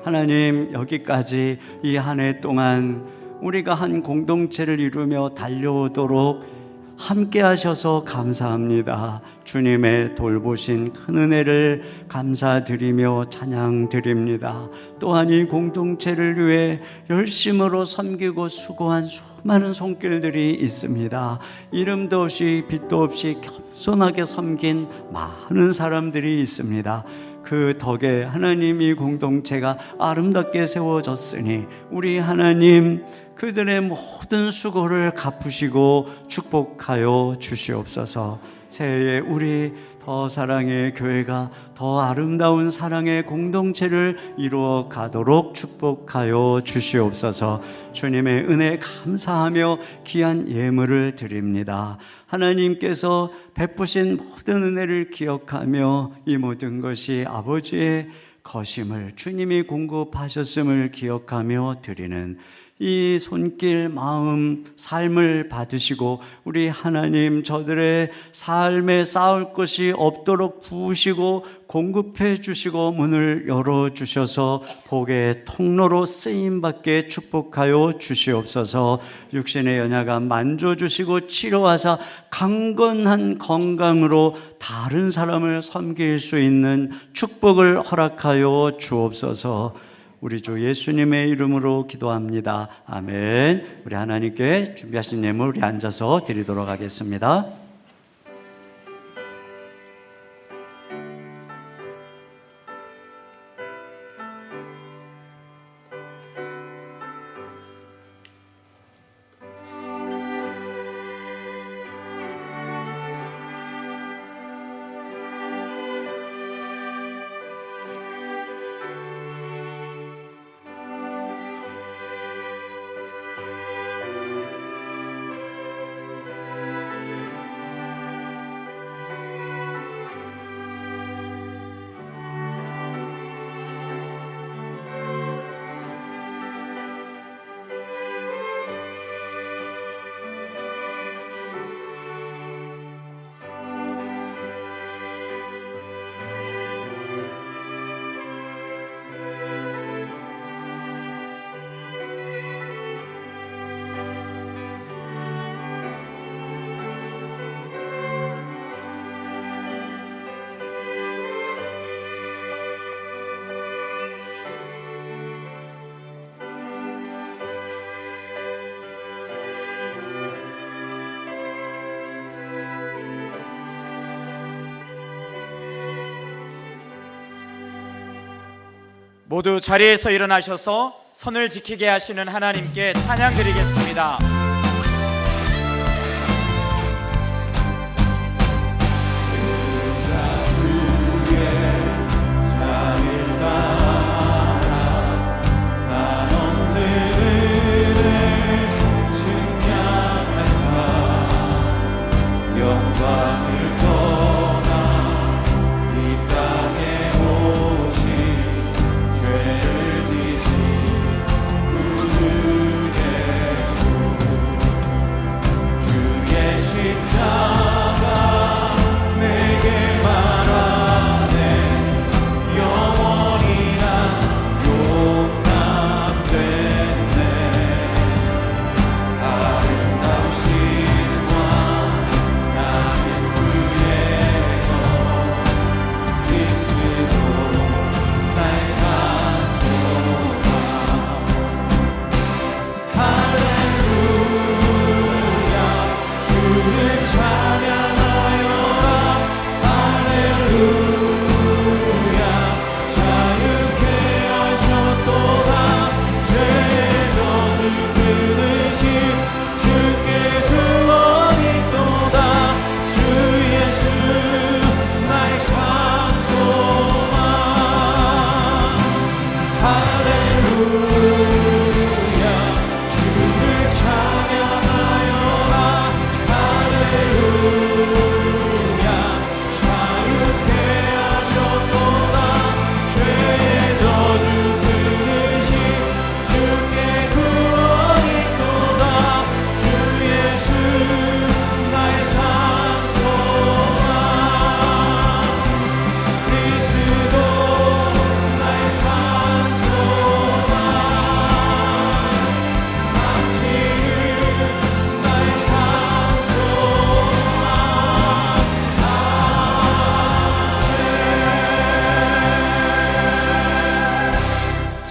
하나님 여기까지 이 한 해 동안 우리가 한 공동체를 이루며 달려오도록 함께 하셔서 감사합니다. 주님의 돌보신 큰 은혜를 감사드리며 찬양드립니다. 또한 이 공동체를 위해 열심으로 섬기고 수고한 수많은 손길들이 있습니다. 이름도 없이 빛도 없이 겸손하게 섬긴 많은 사람들이 있습니다. 그 덕에 하나님 이 공동체가 아름답게 세워졌으니 우리 하나님 그들의 모든 수고를 갚으시고 축복하여 주시옵소서. 새해에 우리 더 사랑의 교회가 더 아름다운 사랑의 공동체를 이루어 가도록 축복하여 주시옵소서. 주님의 은혜 감사하며 귀한 예물을 드립니다. 하나님께서 베푸신 모든 은혜를 기억하며 이 모든 것이 아버지의 것임을 주님이 공급하셨음을 기억하며 드리는 이 손길, 마음, 삶을 받으시고 우리 하나님 저들의 삶에 쌓을 것이 없도록 부으시고 공급해 주시고 문을 열어주셔서 복의 통로로 쓰임받게 축복하여 주시옵소서. 육신의 연약함 만져주시고 치료하사 강건한 건강으로 다른 사람을 섬길 수 있는 축복을 허락하여 주옵소서. 우리 주 예수님의 이름으로 기도합니다. 아멘. 우리 하나님께 준비하신 예물 우리 앉아서 드리도록 하겠습니다. 모두 자리에서 일어나셔서 선을 지키게 하시는 하나님께 찬양 드리겠습니다.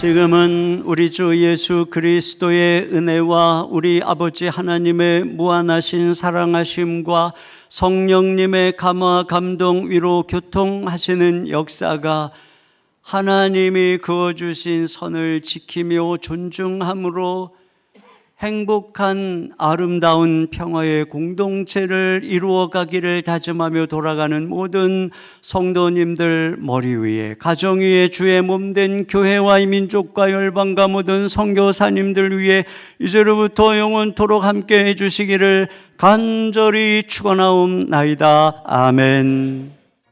지금은 우리 주 예수 그리스도의 은혜와 우리 아버지 하나님의 무한하신 사랑하심과 성령님의 감화 감동 위로 교통하시는 역사가 하나님이 그어주신 선을 지키며 존중함으로 행복한 아름다운 평화의 공동체를 이루어 가기를 다짐하며 돌아가는 모든 성도님들 머리 위에, 가정 위에 주의 몸된 교회와 이 민족과 열방과 모든 선교사님들 위에 이제로부터 영원토록 함께 해주시기를 간절히 축원하옵나이다. 아멘.